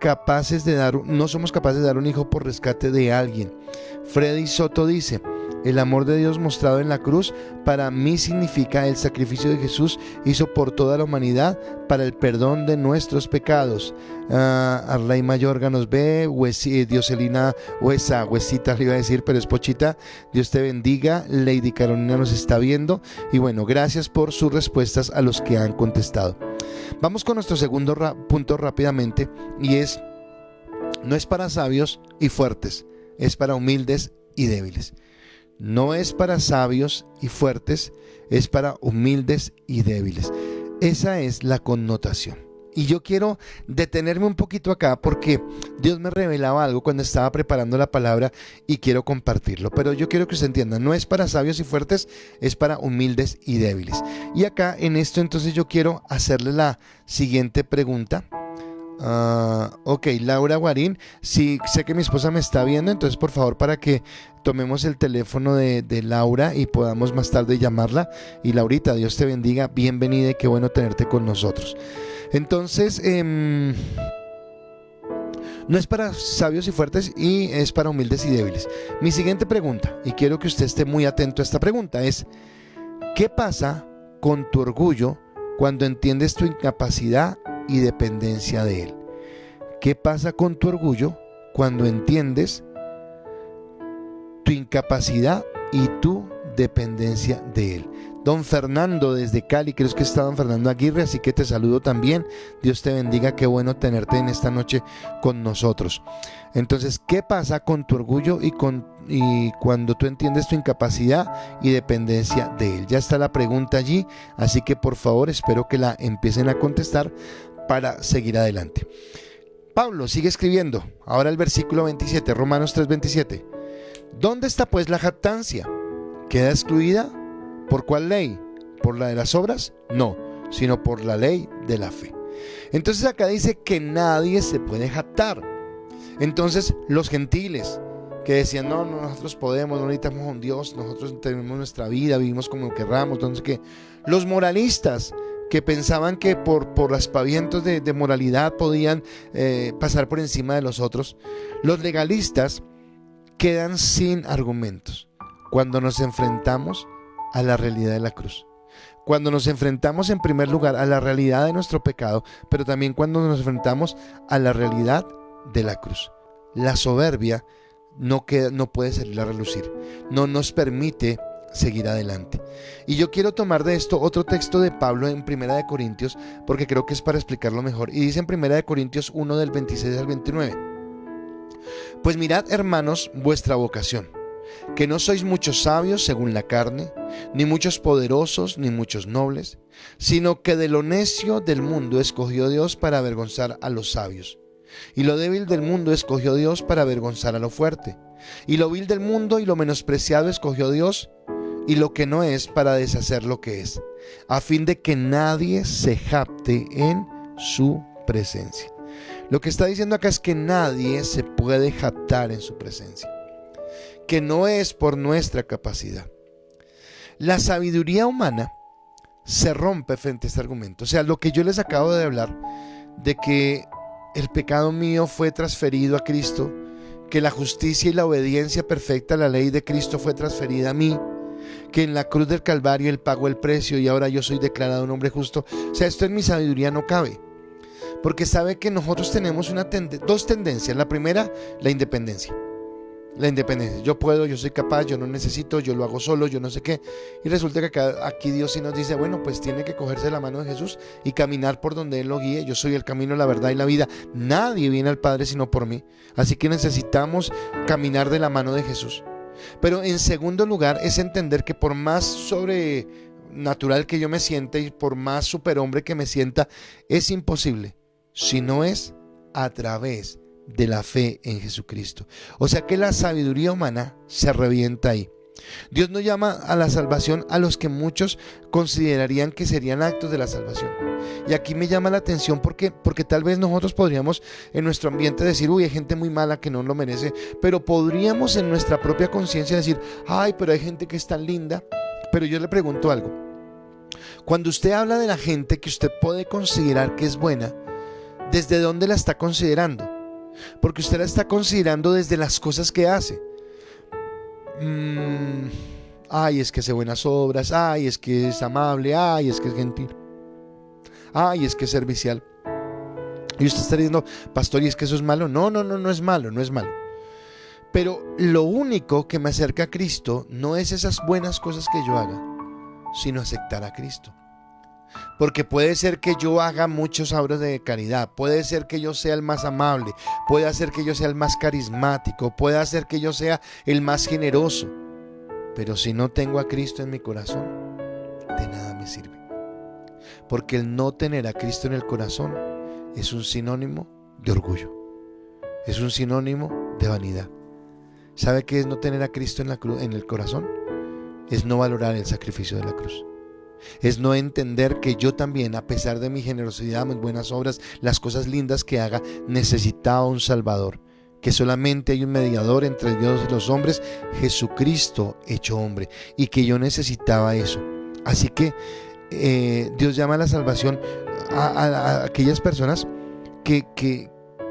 capaces de dar un hijo por rescate de alguien. Freddy Soto dice: el amor de Dios mostrado en la cruz para mí significa el sacrificio de Jesús hizo por toda la humanidad para el perdón de nuestros pecados. Arlay Mayorga nos ve. Dioselina Huesita le iba a decir, pero es Pochita. Dios te bendiga. Lady Carolina nos está viendo. Y bueno, gracias por sus respuestas a los que han contestado. Vamos con nuestro segundo punto rápidamente, y es: no es para sabios y fuertes, es para humildes y débiles. No es para sabios y fuertes, es para humildes y débiles. Esa es la connotación. Y yo quiero detenerme un poquito acá porque Dios me revelaba algo cuando estaba preparando la palabra y quiero compartirlo. Pero yo quiero que usted entienda: no es para sabios y fuertes, es para humildes y débiles. Y acá en esto entonces yo quiero hacerle la siguiente pregunta. Ok, Laura Guarín, sí, sé que mi esposa me está viendo, entonces por favor, para que tomemos el teléfono de Laura y podamos más tarde llamarla. Y Laurita, Dios te bendiga, bienvenida y qué bueno tenerte con nosotros. Entonces, no es para sabios y fuertes y es para humildes y débiles. Mi siguiente pregunta, y quiero que usted esté muy atento a esta pregunta, es: ¿qué pasa con tu orgullo cuando entiendes tu incapacidad y dependencia de Él? ¿Qué pasa con tu orgullo cuando entiendes tu incapacidad y tu dependencia de Él? Don Fernando desde Cali, creo que está don Fernando Aguirre, así que te saludo también. Dios te bendiga, qué bueno tenerte en esta noche con nosotros. Entonces, ¿qué pasa con tu orgullo y cuando tú entiendes tu incapacidad y dependencia de Él? Ya está la pregunta allí, así que por favor espero que la empiecen a contestar para seguir adelante. Pablo sigue escribiendo, ahora el versículo 27, Romanos 3:27. ¿Dónde está pues la jactancia? ¿Queda excluida? ¿Por cuál ley? ¿Por la de las obras? No, sino por la ley de la fe. Entonces acá dice que nadie se puede jactar. Entonces los gentiles que decían: no, nosotros podemos, no necesitamos a un Dios, nosotros tenemos nuestra vida, vivimos como querramos. Entonces, que los moralistas que pensaban que por aspavientos de moralidad podían pasar por encima de los otros. Los legalistas quedan sin argumentos cuando nos enfrentamos a la realidad de la cruz. Cuando nos enfrentamos en primer lugar a la realidad de nuestro pecado, pero también cuando nos enfrentamos a la realidad de la cruz. La soberbia no puede salir a relucir, no nos permite seguir adelante. Y yo quiero tomar de esto otro texto de Pablo en Primera de Corintios, porque creo que es para explicarlo mejor. Y dice en Primera de Corintios 1 del 26 al 29: Pues mirad, hermanos, vuestra vocación, que no sois muchos sabios según la carne, ni muchos poderosos, ni muchos nobles, sino que de lo necio del mundo escogió Dios para avergonzar a los sabios, y lo débil del mundo escogió Dios para avergonzar a lo fuerte, y lo vil del mundo y lo menospreciado escogió Dios, y lo que no es, para deshacer lo que es, a fin de que nadie se jacte en su presencia. Lo que está diciendo acá es que nadie se puede jactar en su presencia, que no es por nuestra capacidad. La sabiduría humana se rompe frente a este argumento. O sea, lo que yo les acabo de hablar, de que el pecado mío fue transferido a Cristo, que la justicia y la obediencia perfecta a la ley de Cristo fue transferida a mí, que en la cruz del Calvario Él pagó el precio y ahora yo soy declarado un hombre justo. O sea, esto en mi sabiduría no cabe, porque sabe que nosotros tenemos dos tendencias. La primera, la independencia. Yo puedo, yo soy capaz, yo no necesito, yo lo hago solo, yo no sé qué. Y resulta que aquí Dios sí nos dice, bueno, pues tiene que cogerse la mano de Jesús y caminar por donde Él lo guíe. Yo soy el camino, la verdad y la vida. Nadie viene al Padre sino por mí. Así que necesitamos caminar de la mano de Jesús. Pero en segundo lugar es entender que por más sobrenatural que yo me sienta y por más superhombre que me sienta, es imposible si no es a través de la fe en Jesucristo. O sea que la sabiduría humana se revienta ahí. Dios no llama a la salvación a los que muchos considerarían que serían actos de la salvación. Y aquí me llama la atención porque tal vez nosotros podríamos en nuestro ambiente decir, uy, hay gente muy mala que no lo merece, pero podríamos en nuestra propia conciencia decir, ay, pero hay gente que es tan linda. Pero yo le pregunto algo: cuando usted habla de la gente que usted puede considerar que es buena, ¿desde dónde la está considerando? Porque usted la está considerando desde las cosas que hace. Ay, es que hace buenas obras. Ay, es que es amable. Ay, es que es gentil. Ay, es que es servicial. Y usted está diciendo, pastor, ¿y es que eso es malo? No es malo, no es malo. Pero lo único que me acerca a Cristo no es esas buenas cosas que yo haga, sino aceptar a Cristo. Porque puede ser que yo haga muchas obras de caridad, puede ser que yo sea el más amable, puede ser que yo sea el más carismático, puede ser que yo sea el más generoso, pero si no tengo a Cristo en mi corazón, de nada me sirve. Porque el no tener a Cristo en el corazón es un sinónimo de orgullo, es un sinónimo de vanidad. ¿Sabe qué es no tener a Cristo en el corazón? Es no valorar el sacrificio de la cruz. Es no entender que yo también, a pesar de mi generosidad, mis buenas obras, las cosas lindas que haga, necesitaba un Salvador, que solamente hay un mediador entre Dios y los hombres, Jesucristo hecho hombre, y que yo necesitaba eso. Así que Dios llama a la salvación a aquellas personas que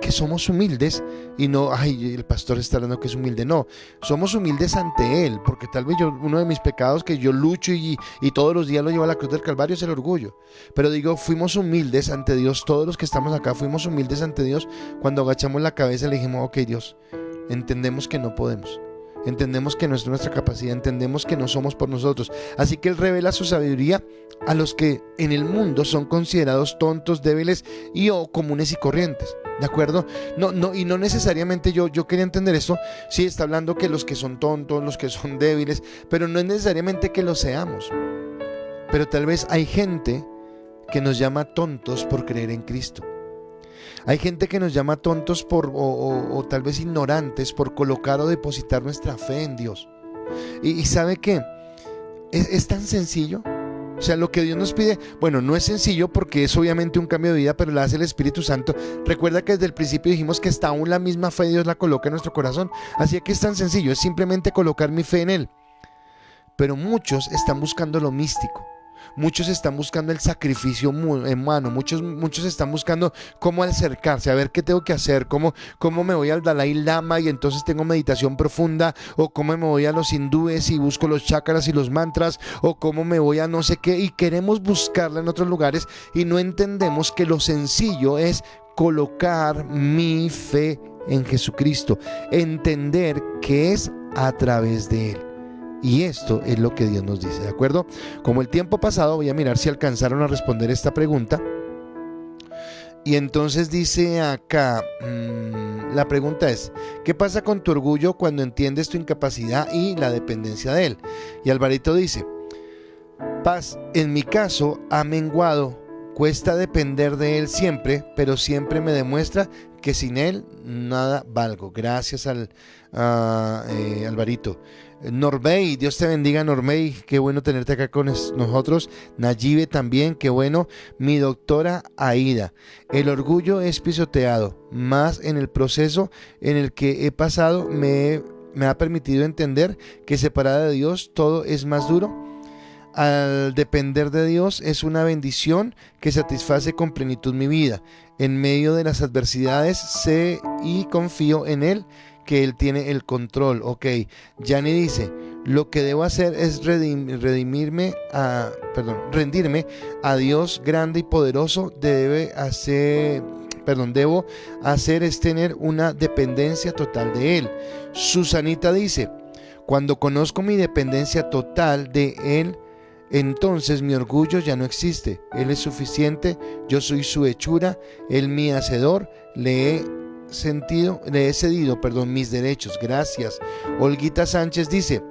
somos humildes y no, ay, el pastor está hablando que es humilde. No, somos humildes ante Él, porque tal vez uno de mis pecados que yo lucho y todos los días lo llevo a la cruz del Calvario es el orgullo. Pero digo, fuimos humildes ante Dios, todos los que estamos acá fuimos humildes ante Dios cuando agachamos la cabeza y le dijimos, ok, Dios, entendemos que no podemos. Entendemos que no es nuestra capacidad, entendemos que no somos por nosotros. Así que Él revela su sabiduría a los que en el mundo son considerados tontos, débiles o comunes y corrientes. ¿De acuerdo? Y no necesariamente yo quería entender esto. Sí, está hablando que los que son tontos, los que son débiles, pero no es necesariamente que lo seamos. Pero tal vez hay gente que nos llama tontos por creer en Cristo. Hay gente que nos llama tontos o tal vez ignorantes por colocar o depositar nuestra fe en Dios. Y ¿sabe qué? Es tan sencillo. O sea, lo que Dios nos pide, bueno, no es sencillo porque es obviamente un cambio de vida, pero lo hace el Espíritu Santo. Recuerda que desde el principio dijimos que hasta aún la misma fe Dios la coloca en nuestro corazón. Así que es tan sencillo, es simplemente colocar mi fe en Él. Pero muchos están buscando lo místico. muchos están buscando el sacrificio humano, muchos están buscando cómo acercarse, a ver qué tengo que hacer, cómo me voy al Dalai Lama y entonces tengo meditación profunda, o cómo me voy a los hindúes y busco los chakras y los mantras, o cómo me voy a no sé qué, y queremos buscarla en otros lugares y no entendemos que lo sencillo es colocar mi fe en Jesucristo, entender que es a través de Él. Y esto es lo que Dios nos dice, ¿de acuerdo? Como el tiempo pasado, voy a mirar si alcanzaron a responder esta pregunta. Y entonces dice acá, la pregunta es: ¿qué pasa con tu orgullo cuando entiendes tu incapacidad y la dependencia de Él? Y Alvarito dice: Paz, en mi caso ha menguado, cuesta depender de Él siempre, pero siempre me demuestra que sin Él nada valgo. Gracias Alvarito. Norbey, Dios te bendiga, Norbey, qué bueno tenerte acá con nosotros. Nayibe también, qué bueno. Mi doctora Aida: el orgullo es pisoteado, más en el proceso en el que he pasado me ha permitido entender que separada de Dios todo es más duro. Al depender de Dios es una bendición que satisface con plenitud mi vida. En medio de las adversidades sé y confío en Él, que Él tiene el control. Ok, Yanni dice: lo que debo hacer es rendirme a Dios grande y poderoso. Debo hacer es tener una dependencia total de Él. Susanita dice: cuando conozco mi dependencia total de Él, entonces mi orgullo ya no existe. Él es suficiente, yo soy su hechura, Él mi hacedor, le he cedido, mis derechos. Gracias. Olguita Sánchez dice: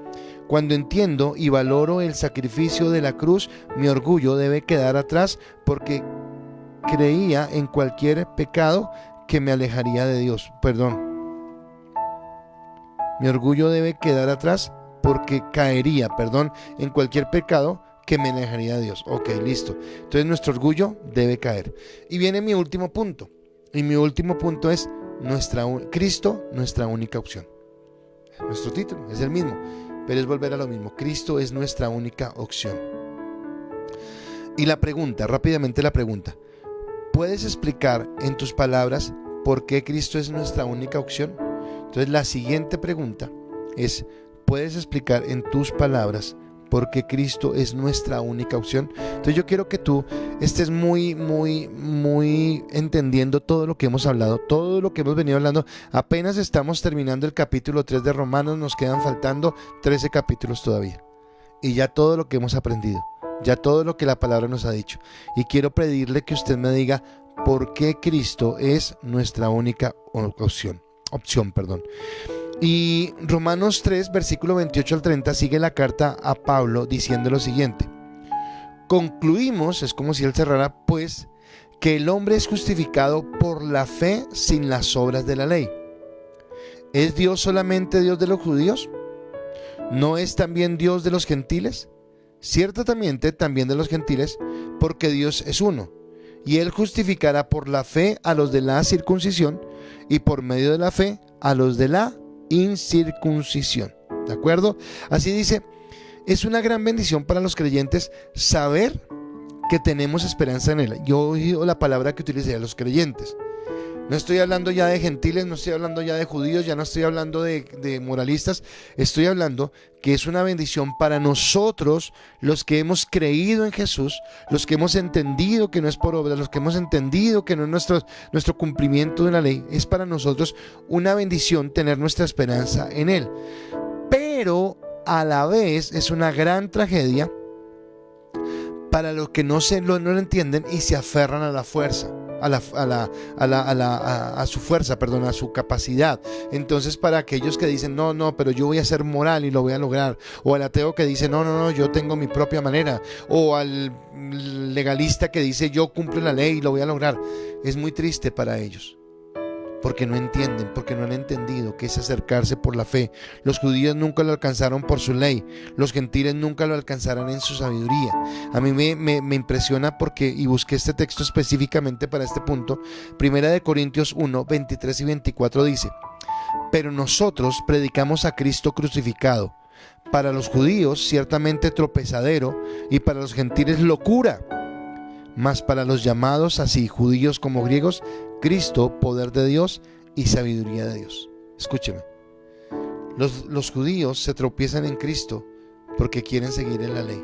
cuando entiendo y valoro el sacrificio de la cruz, mi orgullo debe quedar atrás, porque creía en cualquier pecado que me alejaría de Dios. Mi orgullo debe quedar atrás porque caería, en cualquier pecado que me alejaría de Dios. Ok, listo. Entonces nuestro orgullo debe caer. Y viene mi último punto. Y mi último punto es Cristo, nuestra única opción. Nuestro título es el mismo, pero es volver a lo mismo. Cristo es nuestra única opción. Y rápidamente la pregunta: ¿puedes explicar en tus palabras por qué Cristo es nuestra única opción? Entonces la siguiente pregunta es: ¿puedes explicar en tus palabras por qué Cristo es nuestra única opción? Entonces yo quiero que tú estés muy entendiendo todo lo que hemos hablado, todo lo que hemos venido hablando. Apenas estamos terminando el capítulo 3 de Romanos, nos quedan faltando 13 capítulos todavía. Y ya todo lo que hemos aprendido, ya todo lo que la palabra nos ha dicho. Y quiero pedirle que usted me diga por qué Cristo es nuestra única opción. Y Romanos 3, versículo 28 al 30, sigue la carta a Pablo diciendo lo siguiente: concluimos, es como si él cerrara, pues, que el hombre es justificado por la fe sin las obras de la ley. ¿Es Dios solamente Dios de los judíos? ¿No es también Dios de los gentiles? Ciertamente también de los gentiles, porque Dios es uno. Y Él justificará por la fe a los de la circuncisión, y por medio de la fe a los de la incircuncisión. ¿De acuerdo? Así dice: es una gran bendición para los creyentes saber que tenemos esperanza en Él. Yo he oído la palabra que utiliza los creyentes. No estoy hablando ya de gentiles, no estoy hablando ya de judíos, ya no estoy hablando de moralistas. Estoy hablando que es una bendición para nosotros, los que hemos creído en Jesús, los que hemos entendido que no es por obras, los que hemos entendido que no es nuestro cumplimiento de la ley. Es para nosotros una bendición tener nuestra esperanza en Él. Pero a la vez es una gran tragedia para los que no lo entienden y se aferran a la fuerza. A su fuerza, a su capacidad. Entonces, para aquellos que dicen no, pero yo voy a ser moral y lo voy a lograr, o al ateo que dice no, yo tengo mi propia manera, o al legalista que dice yo cumplo la ley y lo voy a lograr, es muy triste para ellos, porque no entienden, porque no han entendido que es acercarse por la fe. Los judíos nunca lo alcanzaron por su ley, los gentiles nunca lo alcanzarán en su sabiduría. A mí me impresiona y busqué este texto específicamente para este punto. Primera de Corintios 1, 23 y 24 dice: pero nosotros predicamos a Cristo crucificado, Para los judíos ciertamente tropezadero, y para los gentiles locura, mas para los llamados, así judíos como griegos, Cristo, poder de Dios y sabiduría de Dios. Escúcheme, los judíos se tropiezan en Cristo porque quieren seguir en la ley.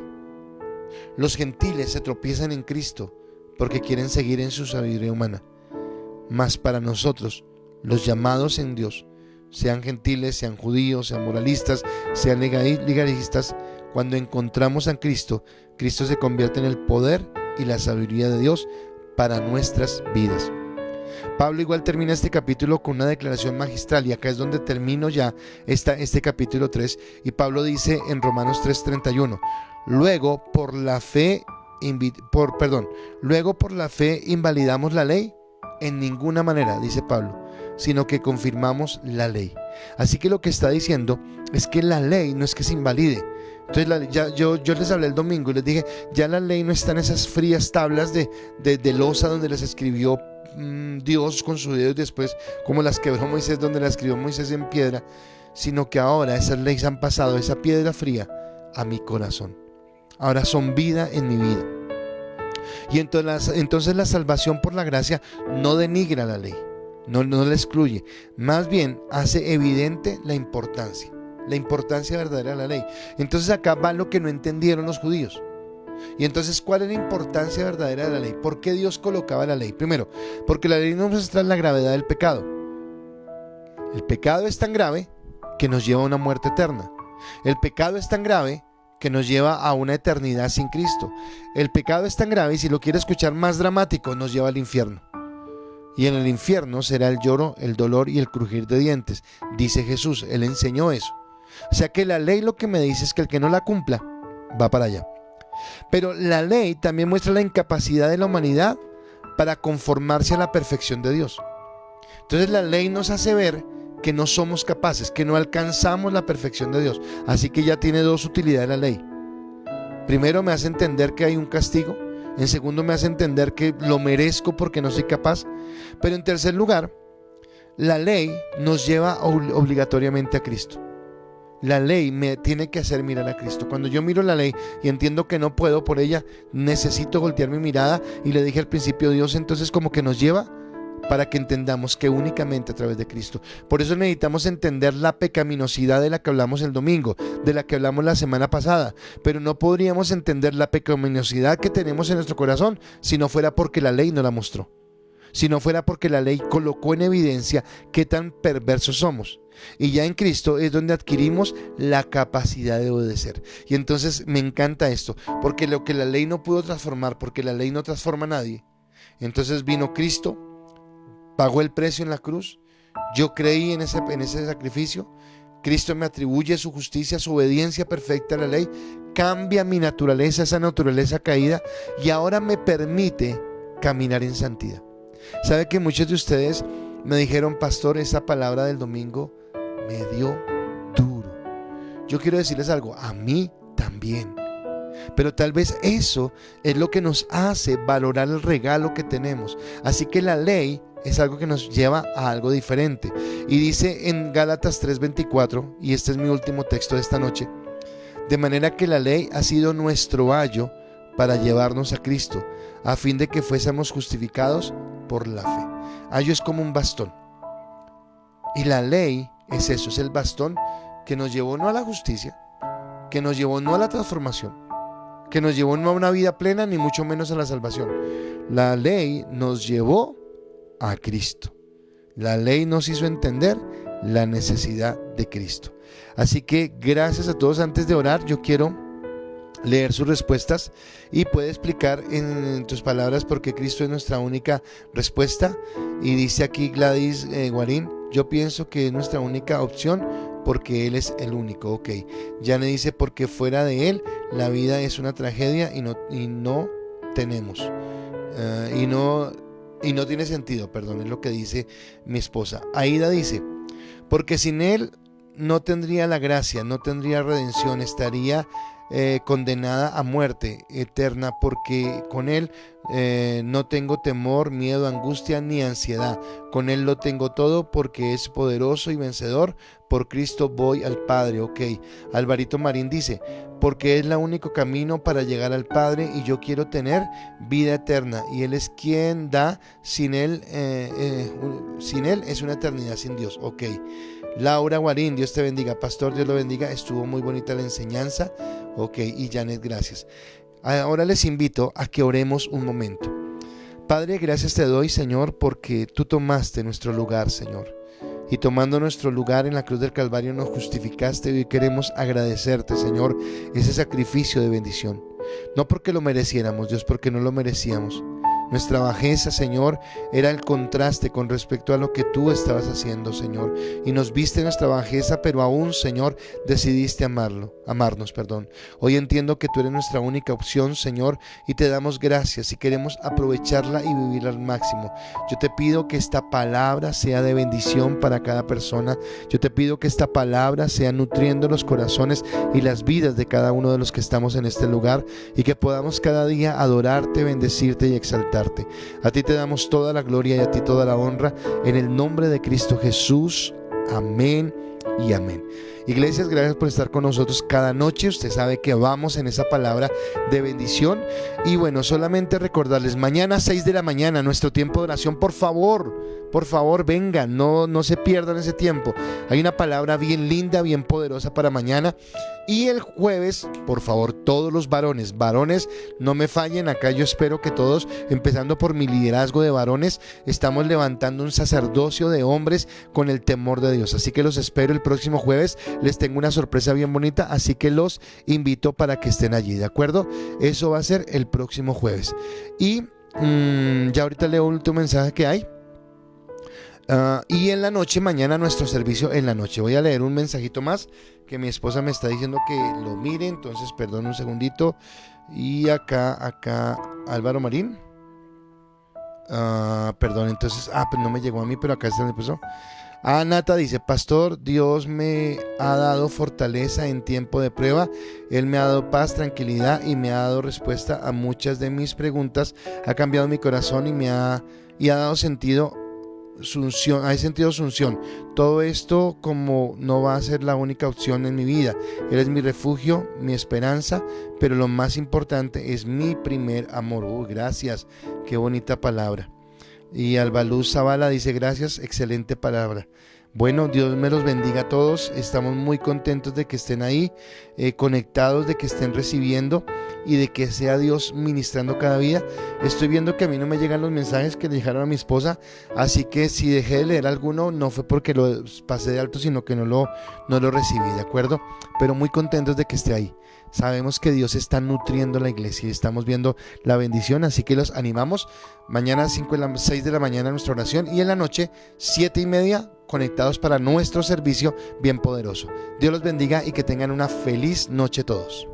Los gentiles se tropiezan en Cristo porque quieren seguir en su sabiduría humana. Mas para nosotros, los llamados en Dios, sean gentiles, sean judíos, sean moralistas, sean legalistas, cuando encontramos a Cristo, Cristo se convierte en el poder y la sabiduría de Dios para nuestras vidas. Pablo igual termina este capítulo con una declaración magistral, y acá es donde termino ya este capítulo 3, y Pablo dice en Romanos 3:31, luego por la fe invalidamos la ley, en ninguna manera, dice Pablo, sino que confirmamos la ley. Así que lo que está diciendo es que la ley no es que se invalide. Entonces yo les hablé el domingo y les dije, ya la ley no está en esas frías tablas de losa donde las escribió Dios con su dedo y después como las quebró Moisés, donde las escribió Moisés en piedra, sino que ahora esas leyes han pasado, esa piedra fría, a mi corazón. Ahora son vida en mi vida. Y entonces la salvación por la gracia no denigra la ley, no la excluye, más bien hace evidente la importancia verdadera de la ley. Entonces acá va lo que no entendieron los judíos. Y entonces, ¿cuál es la importancia verdadera de la ley? ¿Por qué Dios colocaba la ley? Primero, porque la ley nos muestra la gravedad del pecado. El pecado es tan grave que nos lleva a una muerte eterna. El pecado es tan grave que nos lleva a una eternidad sin Cristo. El pecado es tan grave, y si lo quiere escuchar más dramático, nos lleva al infierno. Y en el infierno será el lloro, el dolor y el crujir de dientes, dice Jesús. Él enseñó eso. O sea que la ley lo que me dice es que el que no la cumpla va para allá. Pero la ley también muestra la incapacidad de la humanidad para conformarse a la perfección de Dios. Entonces la ley nos hace ver que no somos capaces, que no alcanzamos la perfección de Dios. Así que ya tiene dos utilidades la ley. Primero, me hace entender que hay un castigo. En segundo, me hace entender que lo merezco porque no soy capaz. Pero en tercer lugar, la ley nos lleva obligatoriamente a Cristo. La ley me tiene que hacer mirar a Cristo. Cuando yo miro la ley y entiendo que no puedo por ella, necesito voltear mi mirada, y le dije al principio, Dios entonces como que nos lleva para que entendamos que únicamente a través de Cristo. Por eso necesitamos entender la pecaminosidad de la que hablamos el domingo, de la que hablamos la semana pasada, pero no podríamos entender la pecaminosidad que tenemos en nuestro corazón si no fuera porque la ley nos la mostró, si no fuera porque la ley colocó en evidencia qué tan perversos somos. Y ya en Cristo es donde adquirimos la capacidad de obedecer. Y entonces me encanta esto, porque lo que la ley no pudo transformar, porque la ley no transforma a nadie, entonces vino Cristo, pagó el precio en la cruz, yo creí en ese sacrificio, Cristo me atribuye su justicia, su obediencia perfecta a la ley, cambia mi naturaleza, esa naturaleza caída, y ahora me permite caminar en santidad. ¿Sabe que muchos de ustedes me dijeron, pastor, esa palabra del domingo me dio duro? Yo quiero decirles algo, a mí también. Pero tal vez eso es lo que nos hace valorar el regalo que tenemos. Así que la ley es algo que nos lleva a algo diferente. Y dice en Gálatas 3:24, y este es mi último texto de esta noche: de manera que la ley ha sido nuestro ayo para llevarnos a Cristo, a fin de que fuésemos justificados por la fe. Ayo es como un bastón. Y la ley es eso, es el bastón que nos llevó no a la justicia, que nos llevó no a la transformación, que nos llevó no a una vida plena, ni mucho menos a la salvación. La ley nos llevó a Cristo. La ley nos hizo entender la necesidad de Cristo. Así que gracias a todos. Antes de orar, yo quiero leer sus respuestas, y puede explicar en tus palabras por qué Cristo es nuestra única respuesta. Y dice aquí Gladys Guarín, yo pienso que es nuestra única opción porque Él es el único. Ok. Jane dice, porque fuera de Él la vida es una tragedia y no tenemos y no tiene sentido, perdón, es lo que dice mi esposa. Aida dice, porque sin Él no tendría la gracia, no tendría redención, estaría condenada a muerte eterna, porque con Él No tengo temor, miedo, angustia ni ansiedad. Con Él lo tengo todo porque es poderoso y vencedor. Por Cristo voy al Padre. Ok. Alvarito Marín dice, porque es el único camino para llegar al Padre y yo quiero tener vida eterna. Y Él es quien da. Sin Él es una eternidad sin Dios. Ok. Laura Guarín, Dios te bendiga. Pastor, Dios lo bendiga. Estuvo muy bonita la enseñanza. Ok. Y Janet, gracias. Ahora les invito a que oremos un momento. Padre, gracias te doy, Señor, porque tú tomaste nuestro lugar, Señor. Y tomando nuestro lugar en la cruz del Calvario nos justificaste y hoy queremos agradecerte, Señor, ese sacrificio de bendición. No porque lo mereciéramos, Dios, porque no lo merecíamos. Nuestra bajeza, Señor, era el contraste con respecto a lo que tú estabas haciendo, Señor. Y nos viste nuestra bajeza, pero aún, Señor, decidiste amarnos. Hoy entiendo que tú eres nuestra única opción, Señor, y te damos gracias y quereremos aprovecharla y vivirla al máximo. Yo te pido que esta palabra sea de bendición para cada persona. Yo te pido que esta palabra sea nutriendo los corazones y las vidas de cada uno de los que estamos en este lugar y que podamos cada día adorarte, bendecirte y exaltarte. A ti te damos toda la gloria y a ti toda la honra en el nombre de Cristo Jesús. Amén y amén. Iglesias, gracias por estar con nosotros cada noche. Usted sabe que vamos en esa palabra de bendición. Y bueno, solamente recordarles, mañana 6 de la mañana, nuestro tiempo de oración. Por favor, vengan, no se pierdan ese tiempo. Hay una palabra bien linda, bien poderosa para mañana. Y el jueves, por favor, todos los varones, no me fallen. Acá yo espero que todos, empezando por mi liderazgo de varones, estamos levantando un sacerdocio de hombres con el temor de Dios. Así que los espero el próximo jueves. Les tengo una sorpresa bien bonita, así que los invito para que estén allí, ¿de acuerdo? Eso va a ser el próximo jueves. Y ya ahorita leo el último mensaje que hay. Y en la noche, mañana nuestro servicio en la noche. Voy a leer un mensajito más que mi esposa me está diciendo que lo mire, entonces perdón un segundito. Y acá Álvaro Marín. Perdón, entonces, pues no me llegó a mí, pero acá está el empezó. Nata dice, pastor, Dios me ha dado fortaleza en tiempo de prueba. Él me ha dado paz, tranquilidad y me ha dado respuesta a muchas de mis preguntas. Ha cambiado mi corazón y ha dado sentido. Hay sentido asunción. Todo esto como no va a ser la única opción en mi vida. Él es mi refugio, mi esperanza, pero lo más importante es mi primer amor. Gracias, qué bonita palabra. Y Albaluz Zavala dice, gracias, excelente palabra. Bueno, Dios me los bendiga a todos. Estamos muy contentos de que estén ahí, conectados, de que estén recibiendo y de que sea Dios ministrando cada día. Estoy viendo que a mí no me llegan los mensajes que le dejaron a mi esposa, así que si dejé de leer alguno, no fue porque lo pasé de alto, sino que no lo recibí, ¿de acuerdo? Pero muy contentos de que esté ahí. Sabemos que Dios está nutriendo la iglesia y estamos viendo la bendición, así que los animamos. Mañana 6 de la mañana nuestra oración y en la noche 7:30 conectados para nuestro servicio bien poderoso. Dios los bendiga y que tengan una feliz noche todos.